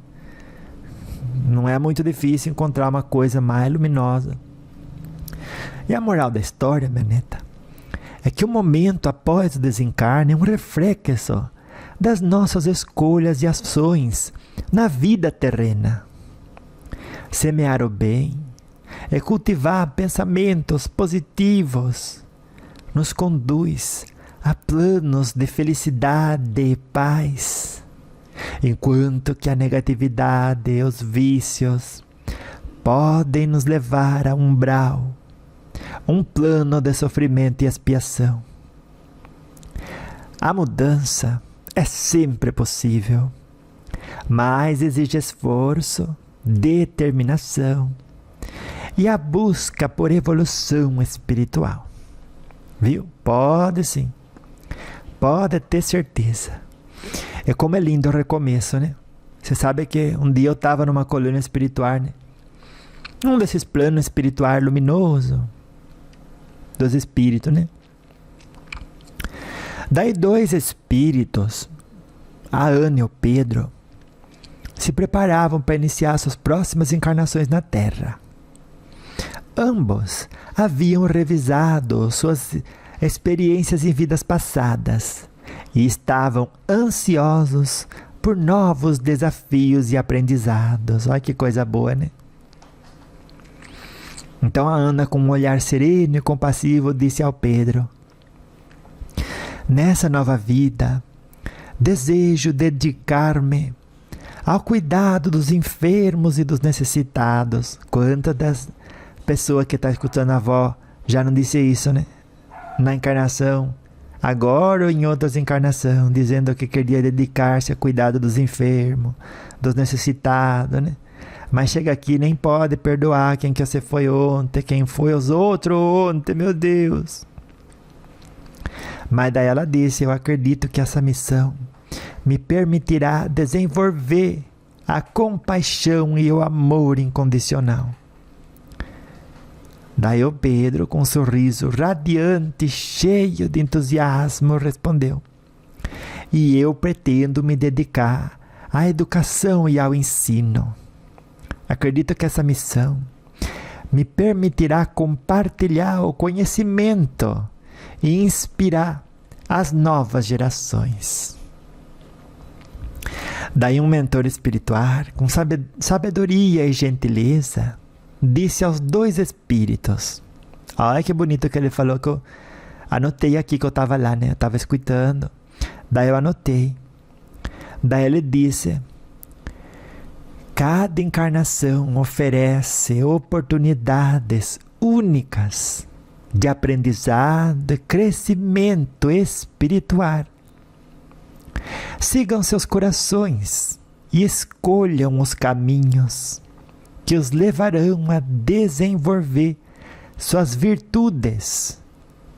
Não é muito difícil encontrar uma coisa mais luminosa. E a moral da história, minha neta, é que o momento após o desencarne é um reflexo das nossas escolhas e ações na vida terrena. Semear o bem e cultivar pensamentos positivos nos conduz a planos de felicidade e paz, enquanto que a negatividade e os vícios podem nos levar a um umbral, um plano de sofrimento e expiação. A mudança é sempre possível, mas exige esforço, determinação e a busca por evolução espiritual. Viu? Pode sim. Pode ter certeza. É como é lindo o recomeço, né? Você sabe que um dia eu estava numa colônia espiritual, né? Um desses planos espirituais luminoso dos espíritos, né? Daí 2 espíritos, a Ana e o Pedro, se preparavam para iniciar suas próximas encarnações na Terra. Ambos haviam revisado suas experiências em vidas passadas e estavam ansiosos por novos desafios e aprendizados. Olha que coisa boa, né? Então a Ana, com um olhar sereno e compassivo, disse ao Pedro: nessa nova vida, desejo dedicar-me ao cuidado dos enfermos e dos necessitados. Quantas das pessoas que estão escutando a avó já não disse isso, né? Na encarnação, agora ou em outras encarnações, dizendo que queria dedicar-se ao cuidado dos enfermos, dos necessitados, né? Mas chega aqui e nem pode perdoar quem que você foi ontem, quem foi os outros ontem, meu Deus. Mas daí ela disse: eu acredito que essa missão me permitirá desenvolver a compaixão e o amor incondicional. Daí o Pedro, com um sorriso radiante, cheio de entusiasmo, respondeu: e eu pretendo me dedicar à educação e ao ensino. Acredito que essa missão me permitirá compartilhar o conhecimento e inspirar as novas gerações. Daí um mentor espiritual, com sabedoria e gentileza, disse aos 2 espíritos: olha que bonito que ele falou, que eu anotei aqui, que eu estava lá, né? Eu estava escutando. Daí eu anotei. Daí ele disse: cada encarnação oferece oportunidades únicas de aprendizado e crescimento espiritual. Sigam seus corações e escolham os caminhos que os levarão a desenvolver suas virtudes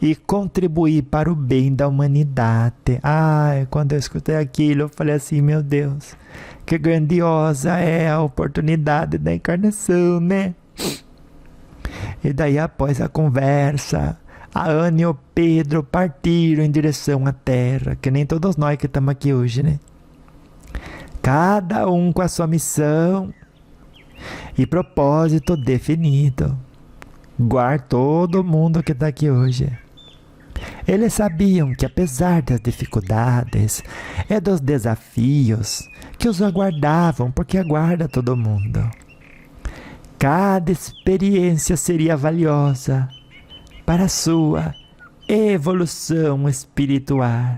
e contribuir para o bem da humanidade. Ai, quando eu escutei aquilo, eu falei assim: meu Deus, que grandiosa é a oportunidade da encarnação, né? E daí, após a conversa, a Ana e o Pedro partiram em direção à Terra, que nem todos nós que estamos aqui hoje, né? Cada um com a sua missão e propósito definido. Guarda todo mundo que está aqui hoje. Eles sabiam que, apesar das dificuldades e dos desafios que os aguardavam, porque aguarda todo mundo, cada experiência seria valiosa para a sua evolução espiritual.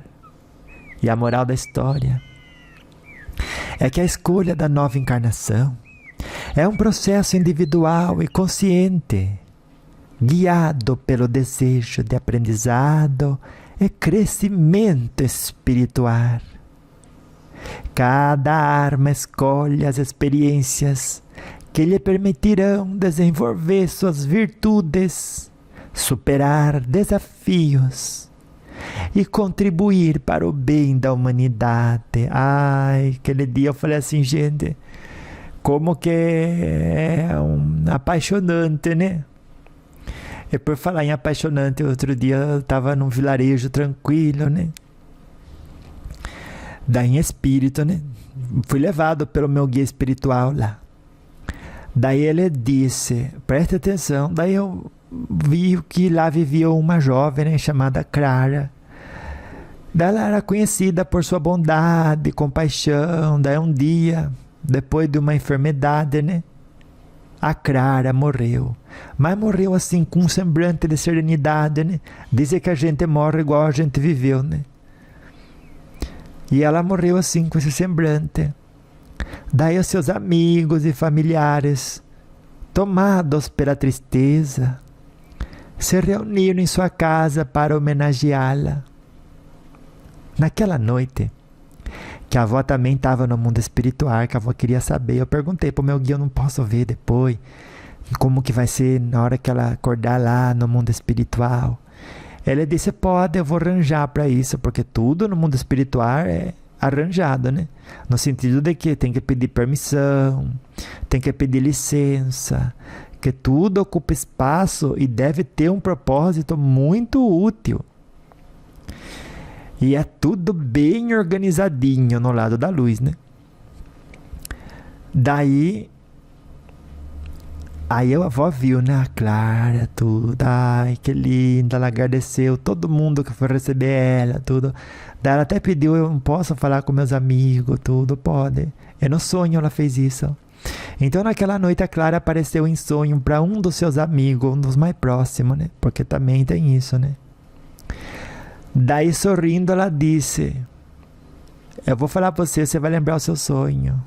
E a moral da história é que a escolha da nova encarnação é um processo individual e consciente, guiado pelo desejo de aprendizado e crescimento espiritual. Cada alma escolhe as experiências que lhe permitirão desenvolver suas virtudes, superar desafios e contribuir para o bem da humanidade. Ai, aquele dia eu falei assim, gente, como que é apaixonante, né? E por falar em apaixonante, outro dia eu estava num vilarejo tranquilo, né? Daí em espírito, né? Fui levado pelo meu guia espiritual lá. Daí ele disse, preste atenção, daí eu vi que lá vivia uma jovem, né, chamada Clara. Daí ela era conhecida por sua bondade, compaixão. Daí um dia, depois de uma enfermidade, né, a Clara morreu. Mas morreu assim, com um semblante de serenidade, né? Dizem que a gente morre igual a gente viveu, né? E ela morreu assim, com esse semblante. Daí os seus amigos e familiares, tomados pela tristeza, se reuniram em sua casa para homenageá-la. Naquela noite, que a avó também estava no mundo espiritual, que a avó queria saber. Eu perguntei pro meu guia, eu não posso ver depois como que vai ser na hora que ela acordar lá no mundo espiritual. Ele disse, pode, eu vou arranjar para isso, porque tudo no mundo espiritual é arranjado, né? No sentido de que tem que pedir permissão, tem que pedir licença, que tudo ocupa espaço e deve ter um propósito muito útil. E é tudo bem organizadinho no lado da luz, né? Daí a avó viu, né? A Clara, tudo. Ai, que linda. Ela agradeceu todo mundo que foi receber ela, tudo. Daí ela até pediu, eu não posso falar com meus amigos, tudo. Pode. E no sonho ela fez isso. Então naquela noite a Clara apareceu em sonho para um dos seus amigos, um dos mais próximos, né? Porque também tem isso, né? Daí sorrindo ela disse, eu vou falar para você, você vai lembrar o seu sonho.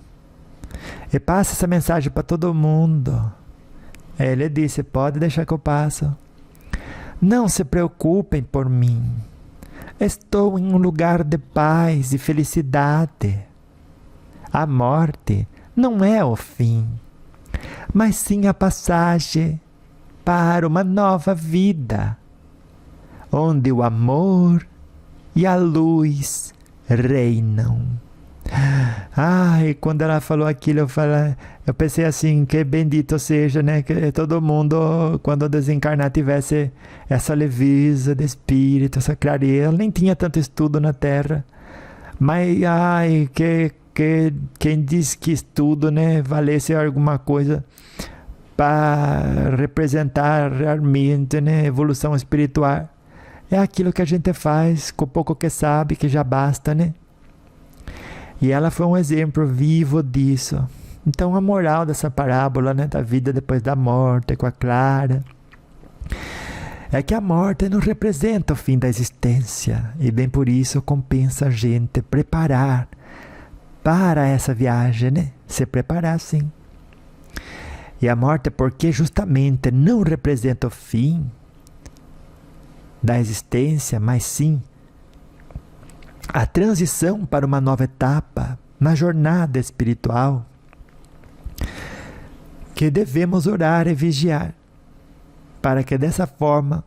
E passa essa mensagem para todo mundo. Ele disse, pode deixar que eu passo. Não se preocupem por mim. Estou em um lugar de paz e felicidade. A morte não é o fim, mas sim a passagem para uma nova vida, onde o amor e a luz reinam. Ai, quando ela falou aquilo, eu pensei assim, que bendito seja, né? Que todo mundo, quando desencarnar, tivesse essa leveza de espírito, essa clareza. Ela nem tinha tanto estudo na Terra. Mas, ai, quem diz que estudo, né, valesse alguma coisa para representar realmente, né, evolução espiritual. É aquilo que a gente faz com o pouco que sabe, que já basta, né? E ela foi um exemplo vivo disso. Então a moral dessa parábola, né, da vida depois da morte com a Clara, é que a morte não representa o fim da existência. E bem por isso compensa a gente preparar para essa viagem, né? Se preparar sim. E a morte, porque justamente não representa o fim da existência, mas sim a transição para uma nova etapa na jornada espiritual, que devemos orar e vigiar, para que dessa forma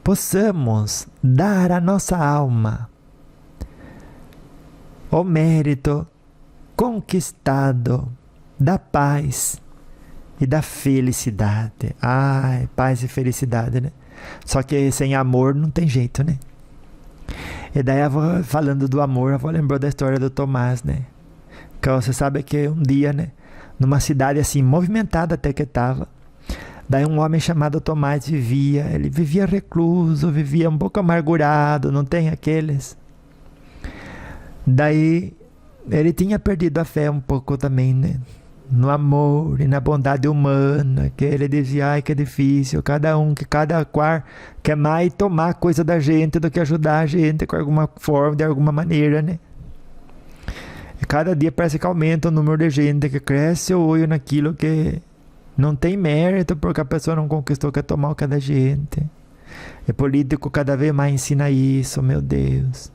possamos dar à nossa alma o mérito conquistado da paz e da felicidade. Ai, paz e felicidade, né? Só que sem amor não tem jeito, né? E daí a avó, falando do amor, a avó lembrou da história do Tomás, né? Que você sabe que um dia, né, numa cidade assim, movimentada até que estava, daí um homem chamado Tomás vivia. Ele vivia recluso, vivia um pouco amargurado, não tem aqueles? Daí ele tinha perdido a fé um pouco também, né? No amor e na bondade humana, que ele dizia, ai, que é difícil, cada qual quer mais tomar coisa da gente do que ajudar a gente com alguma forma, de alguma maneira, né? E cada dia parece que aumenta o número de gente que cresce o olho naquilo que não tem mérito, porque a pessoa não conquistou, quer tomar o que é da gente. E político cada vez mais ensina isso, meu Deus.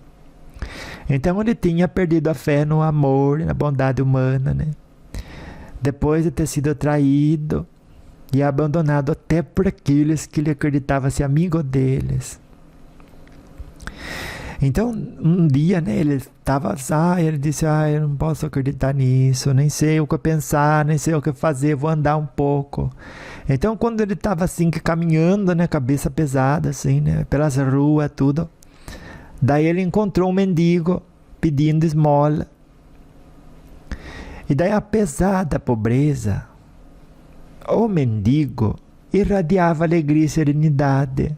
Então ele tinha perdido a fé no amor e na bondade humana, né? Depois de ter sido traído e abandonado até por aqueles que ele acreditava ser amigo deles. Então, um dia, né, ele estava, ele disse, eu não posso acreditar nisso, nem sei o que pensar, nem sei o que fazer, vou andar um pouco. Então, quando ele estava assim, caminhando, né, cabeça pesada, assim, né, pelas ruas, tudo, daí ele encontrou um mendigo pedindo esmola. E daí, apesar da pobreza, o mendigo irradiava alegria e serenidade.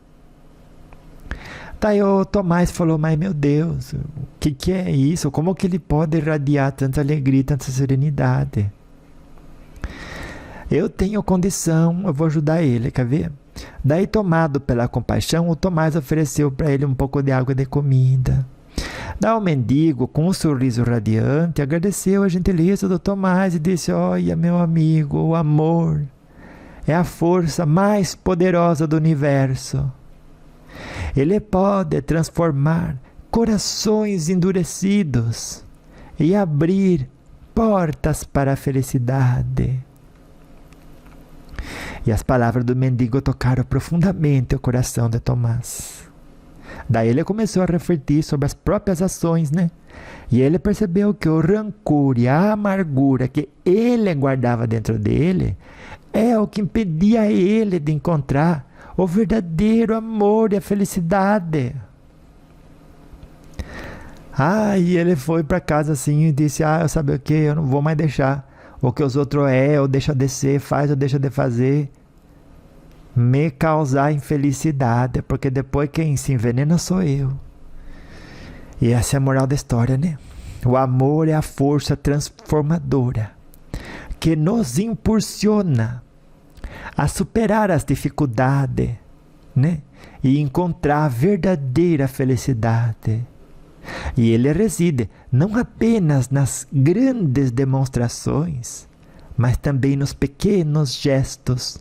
Daí o Tomás falou, mas meu Deus, o que é isso? Como que ele pode irradiar tanta alegria, tanta serenidade? Eu tenho condição, eu vou ajudar ele, quer ver? Daí, tomado pela compaixão, o Tomás ofereceu para ele um pouco de água e de comida. Daí o mendigo, com um sorriso radiante, agradeceu a gentileza do Tomás e disse, olha, meu amigo, o amor é a força mais poderosa do universo. Ele pode transformar corações endurecidos e abrir portas para a felicidade. E as palavras do mendigo tocaram profundamente o coração de Tomás. Daí ele começou a refletir sobre as próprias ações, né? E ele percebeu que o rancor e a amargura que ele guardava dentro dele é o que impedia ele de encontrar o verdadeiro amor e a felicidade. E ele foi para casa assim e disse: eu sabe o que? Eu não vou mais deixar o que os outros ou deixa de ser, faz ou deixa de fazer, me causar infelicidade, porque depois quem se envenena sou eu. E essa é a moral da história, né? O amor é a força transformadora que nos impulsiona a superar as dificuldades, né? E encontrar a verdadeira felicidade. E ele reside não apenas nas grandes demonstrações, mas também nos pequenos gestos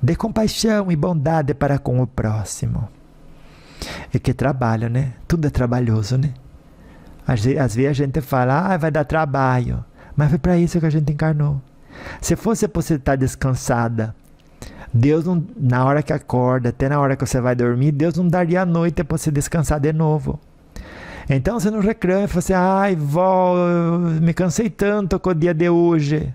de compaixão e bondade para com o próximo. E que trabalho, né? Tudo é trabalhoso, né? Às vezes a gente fala, vai dar trabalho. Mas foi para isso que a gente encarnou. Se fosse para você estar descansada, Deus não, na hora que acorda, até na hora que você vai dormir, Deus não daria a noite para você descansar de novo. Então você não reclama e fala assim, vó, eu me cansei tanto com o dia de hoje.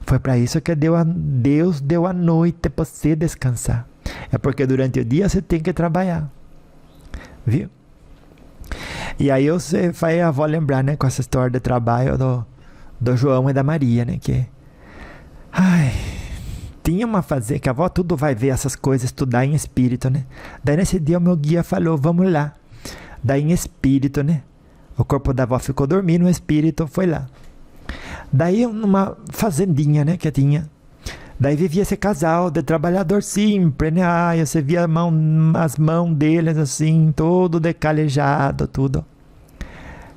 Foi para isso que Deus deu a noite para você descansar. É porque durante o dia você tem que trabalhar. Viu? E aí a avó lembrar, né, com essa história de trabalho do João e da Maria, né, que tinha uma fazer que a avó tudo vai ver essas coisas, estudar em espírito, né? Daí nesse dia o meu guia falou, vamos lá. Daí em espírito, né? O corpo da avó ficou dormindo, o espírito foi lá. Daí numa fazendinha, né, que tinha. Daí vivia esse casal de trabalhador simples, né? Você via as mãos deles assim, todo decalejado, tudo.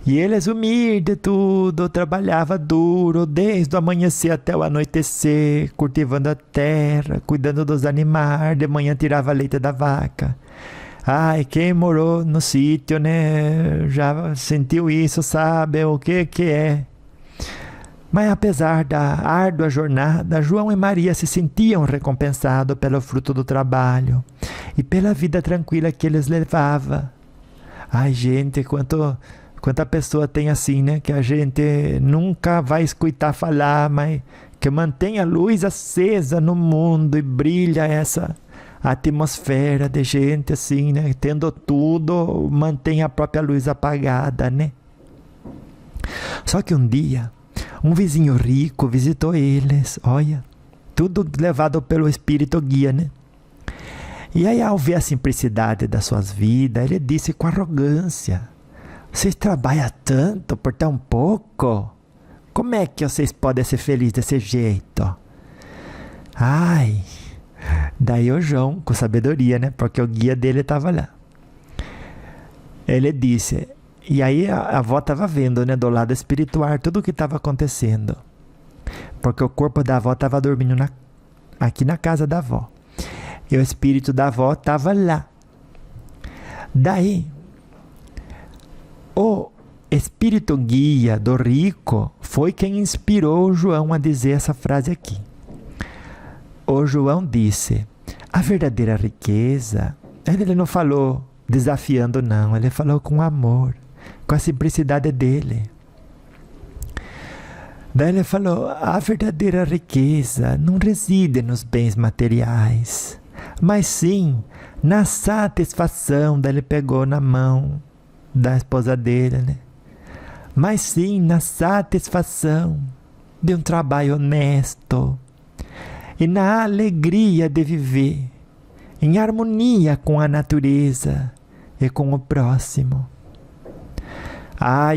E eles humildes, tudo, trabalhava duro, desde o amanhecer até o anoitecer, cultivando a terra, cuidando dos animais, de manhã tirava leite da vaca. Quem morou no sítio, né, já sentiu isso, sabe o que é. Mas apesar da árdua jornada, João e Maria se sentiam recompensados pelo fruto do trabalho e pela vida tranquila que eles levavam. Gente, quanta pessoa tem assim, né, que a gente nunca vai escutar falar, mas que mantém a luz acesa no mundo e brilha essa atmosfera de gente assim, né, tendo tudo, mantém a própria luz apagada, né? Só que um dia, um vizinho rico visitou eles, olha, tudo levado pelo espírito guia, né? E aí, ao ver a simplicidade das suas vidas, ele disse com arrogância, vocês trabalham tanto por tão pouco? Como é que vocês podem ser felizes desse jeito? Daí o João, com sabedoria, né? Porque o guia dele estava lá. Ele disse, e aí a avó estava vendo, né? Do lado espiritual, tudo o que estava acontecendo. Porque o corpo da avó estava dormindo aqui na casa da avó. E o espírito da avó estava lá. Daí, o espírito guia do rico foi quem inspirou o João a dizer essa frase aqui. O João disse, a verdadeira riqueza, ele não falou desafiando não, ele falou com amor, com a simplicidade dele. Daí ele falou, a verdadeira riqueza não reside nos bens materiais, mas sim na satisfação, daí ele pegou na mão da esposa dele, né? Mas sim na satisfação de um trabalho honesto e na alegria de viver em harmonia com a natureza e com o próximo.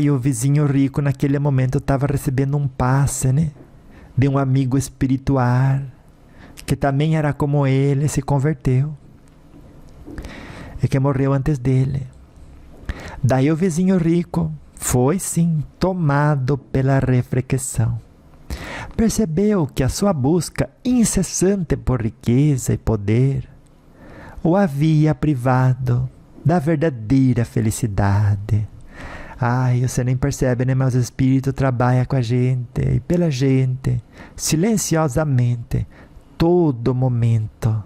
E o vizinho rico naquele momento estava recebendo um passe, né? De um amigo espiritual que também era como ele, se converteu e que morreu antes dele. Daí o vizinho rico foi sim tomado pela reflexão. Percebeu que a sua busca incessante por riqueza e poder o havia privado da verdadeira felicidade, Ai, você nem percebe, né? Mas o Espírito trabalha com a gente e pela gente, silenciosamente, todo momento,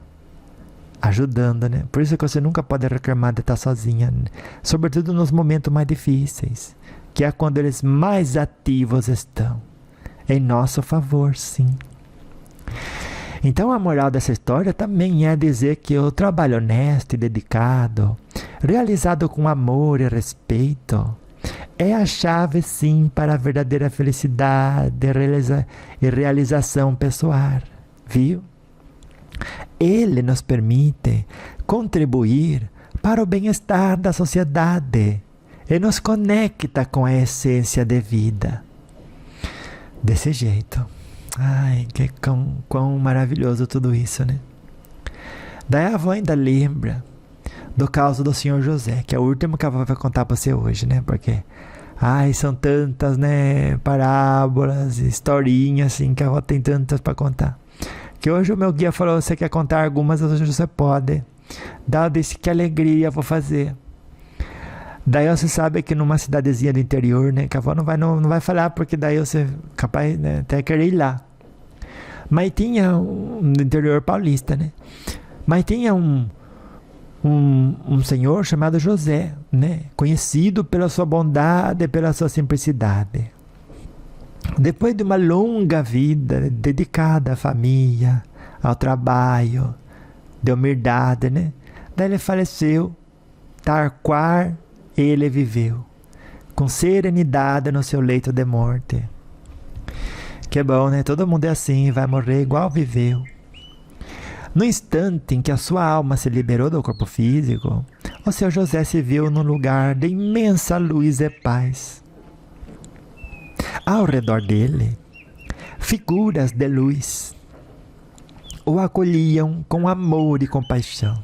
ajudando, né? Por isso que você nunca pode reclamar de estar sozinha, né? Sobretudo nos momentos mais difíceis, que é quando eles mais ativos estão. Em nosso favor, sim. Então a moral dessa história também é dizer que o trabalho honesto e dedicado, realizado com amor e respeito, é a chave, sim, para a verdadeira felicidade e realização pessoal, viu? Ele nos permite contribuir para o bem-estar da sociedade e nos conecta com a essência de vida. Desse jeito. Ai, quão maravilhoso tudo isso, né? Daí a avó ainda lembra do caso do senhor José, que é o último que a avó vai contar para você hoje, né? Porque, ai, são tantas, né, parábolas, historinhas, assim, que a avó tem tantas para contar. Que hoje o meu guia falou, você quer contar algumas, hoje você pode. Daí eu disse, que alegria vou fazer. Daí você sabe que numa cidadezinha do interior, né, que a avó não vai falar, porque daí você capaz, né, até querer ir lá. Mas tinha, no interior paulista, né, mas tinha um senhor chamado José, né, conhecido pela sua bondade e pela sua simplicidade. Depois de uma longa vida dedicada à família, ao trabalho, de humildade, né, daí ele faleceu, tal qual ele viveu, com serenidade no seu leito de morte. Que bom, né? Todo mundo é assim, vai morrer igual viveu. No instante em que a sua alma se liberou do corpo físico, o seu José se viu num lugar de imensa luz e paz. Ao redor dele, figuras de luz o acolhiam com amor e compaixão.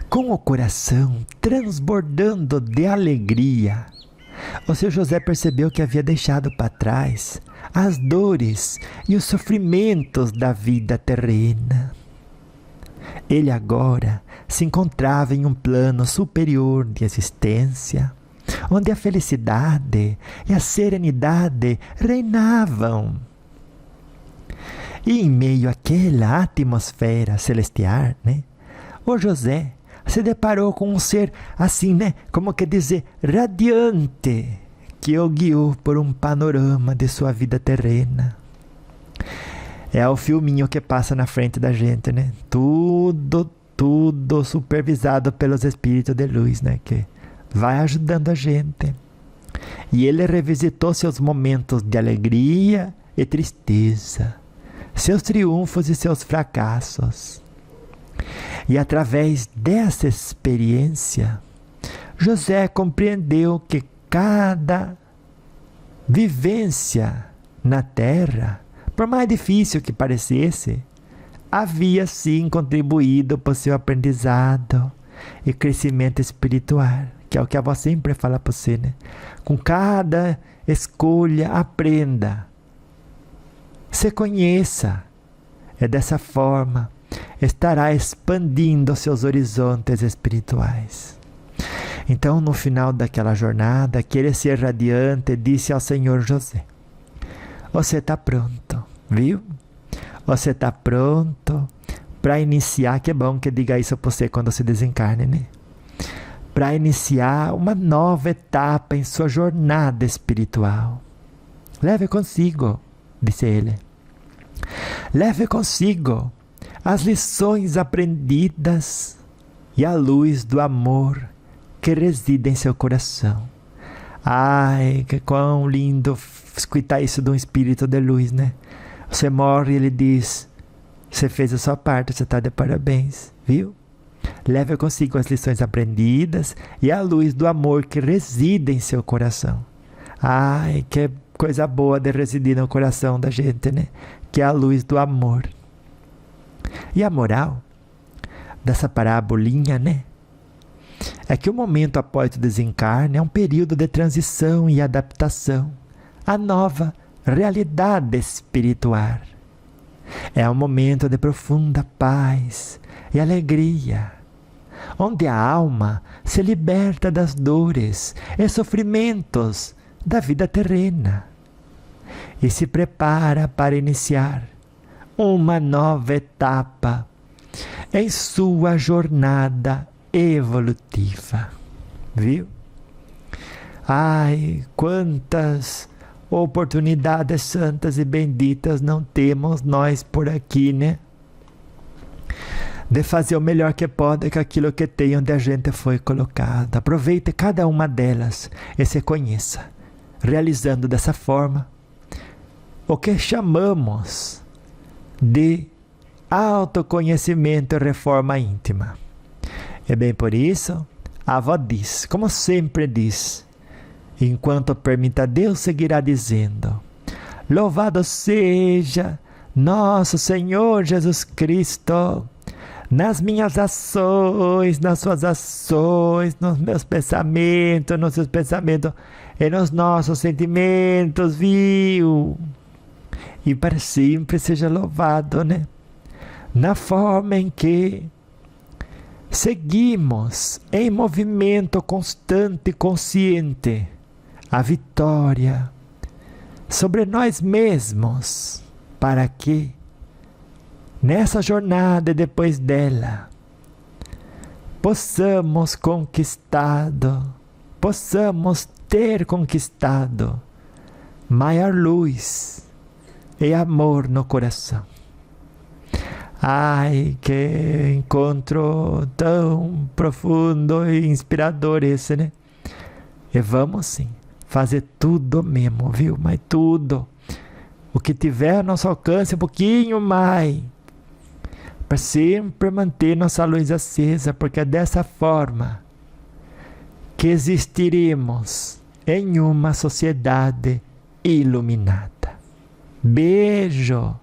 Com o coração transbordando de alegria, o seu José percebeu que havia deixado para trás as dores e os sofrimentos da vida terrena. Ele agora se encontrava em um plano superior de existência, onde a felicidade e a serenidade reinavam. E em meio àquela atmosfera celestial, né, o José se deparou com um ser assim, né, como que dizer, radiante, que o guiou por um panorama de sua vida terrena. É o filminho que passa na frente da gente, né? Tudo supervisado pelos espíritos de luz, né? Que vai ajudando a gente. E ele revisitou seus momentos de alegria e tristeza, seus triunfos e seus fracassos. E através dessa experiência, José compreendeu que cada vivência na Terra, por mais difícil que parecesse, havia sim contribuído para o seu aprendizado e crescimento espiritual, que é o que a avó sempre fala para você, né? Com cada escolha, aprenda, se conheça. É dessa forma estará expandindo seus horizontes espirituais. Então, no final daquela jornada, aquele ser radiante disse ao senhor José: você está pronto, viu? Você está pronto para iniciar, que é bom que diga isso para você quando se desencarne, né? Para iniciar uma nova etapa em sua jornada espiritual. Leve consigo, disse ele. Leve consigo as lições aprendidas e a luz do amor que reside em seu coração. Ai, que quão lindo escutar isso de um espírito de luz, né? Você morre e ele diz: você fez a sua parte, você está de parabéns, viu? Leve consigo as lições aprendidas e a luz do amor que reside em seu coração. Ai, que coisa boa de residir no coração da gente, né? Que é a luz do amor. E a moral dessa parábolinha, né? É que o momento após o desencarne é um período de transição e adaptação à nova realidade espiritual. É um momento de profunda paz e alegria, onde a alma se liberta das dores e sofrimentos da vida terrena e se prepara para iniciar uma nova etapa em sua jornada evolutiva. Viu? Ai, quantas oportunidades santas e benditas não temos nós por aqui, né? De fazer o melhor que pode com aquilo que tem onde a gente foi colocado. Aproveite cada uma delas e se conheça, realizando dessa forma o que chamamos de autoconhecimento e reforma íntima. E bem por isso, a avó diz, como sempre diz, enquanto permita Deus, seguirá dizendo: louvado seja nosso Senhor Jesus Cristo, nas minhas ações, nas suas ações, nos meus pensamentos, nos seus pensamentos e nos nossos sentimentos, viu? E para sempre seja louvado, né? Na forma em que seguimos em movimento constante e consciente a vitória sobre nós mesmos, para que nessa jornada e depois dela possamos ter conquistado maior luz e amor no coração. Ai, que encontro tão profundo e inspirador esse, né? E vamos sim fazer tudo mesmo, viu? Mas tudo. O que tiver ao nosso alcance, um pouquinho mais. Para sempre manter nossa luz acesa, porque é dessa forma que existiremos em uma sociedade iluminada. Beijo!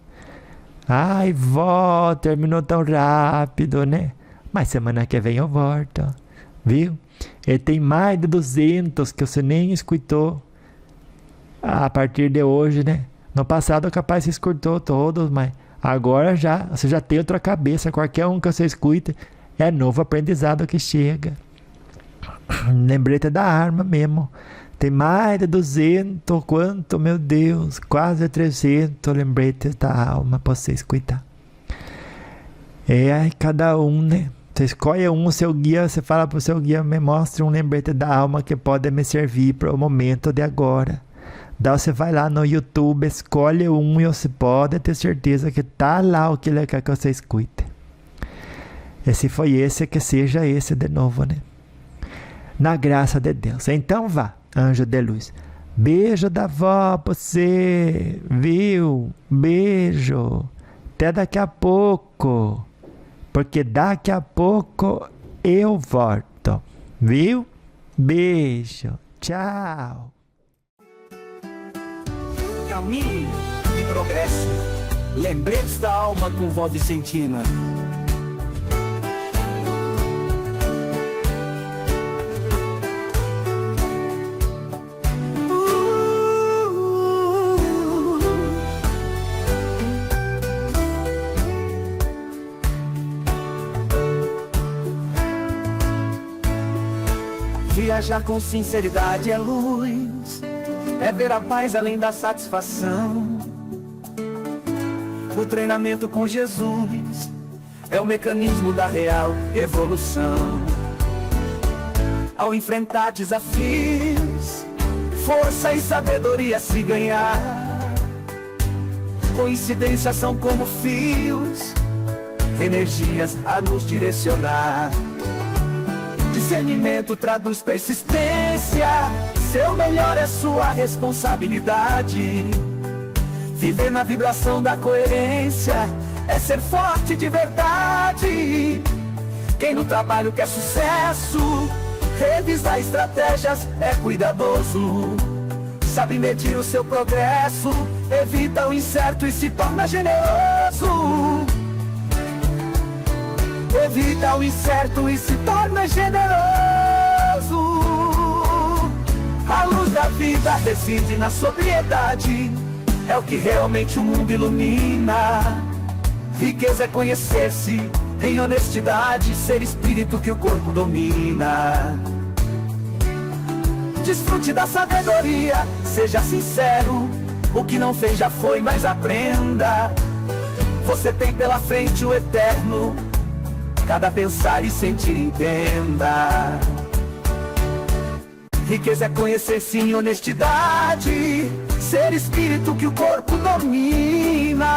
Ai, vó, terminou tão rápido, né? Mas semana que vem eu volto, viu? E tem mais de 200 que você nem escutou a partir de hoje, né? No passado, capaz você escutou todos, mas agora você já tem outra cabeça. Qualquer um que você escute é novo aprendizado que chega. Lembrete da arma mesmo. Tem mais de 200, quanto, meu Deus, quase 300 lembretes da alma para você escutar. É cada um, né? Você escolhe um, o seu guia, você fala para o seu guia, me mostre um lembrete da alma que pode me servir para o momento de agora. Daí você vai lá no YouTube, escolhe um e você pode ter certeza que tá lá o que ele quer que você escute. E se foi esse, que seja esse de novo, né? Na graça de Deus. Então vá, anjo de luz. Beijo da avó pra você, viu? Beijo. Até daqui a pouco. Porque daqui a pouco eu volto, viu? Beijo. Tchau. Caminho de progresso. Lembretes da alma com vó Vicentina. Viajar com sinceridade é luz, é ver a paz além da satisfação. O treinamento com Jesus é o mecanismo da real evolução. Ao enfrentar desafios, força e sabedoria se ganhar. Coincidências são como fios, energias a nos direcionar. Discernimento traduz persistência, seu melhor é sua responsabilidade. Viver na vibração da coerência é ser forte de verdade. Quem no trabalho quer sucesso, revisar estratégias é cuidadoso. Sabe medir o seu progresso, evita o incerto e se torna generoso. Evita o incerto e se torna generoso. A luz da vida reside na sobriedade, é o que realmente o mundo ilumina. Riqueza é conhecer-se em honestidade, ser espírito que o corpo domina. Desfrute da sabedoria, seja sincero, o que não fez já foi, mas aprenda. Você tem pela frente o eterno, cada pensar e sentir entenda. Riqueza é conhecer-se em honestidade, ser espírito que o corpo domina.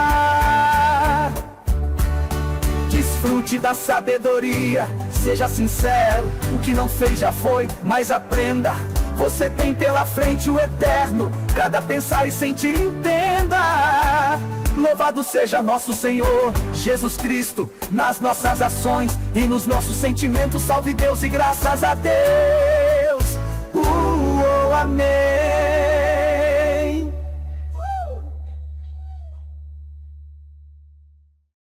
Desfrute da sabedoria, seja sincero, o que não fez já foi, mas aprenda. Você tem pela frente o eterno, cada pensar e sentir entenda. Louvado seja nosso Senhor Jesus Cristo, nas nossas ações e nos nossos sentimentos. Salve Deus e graças a Deus. Amém.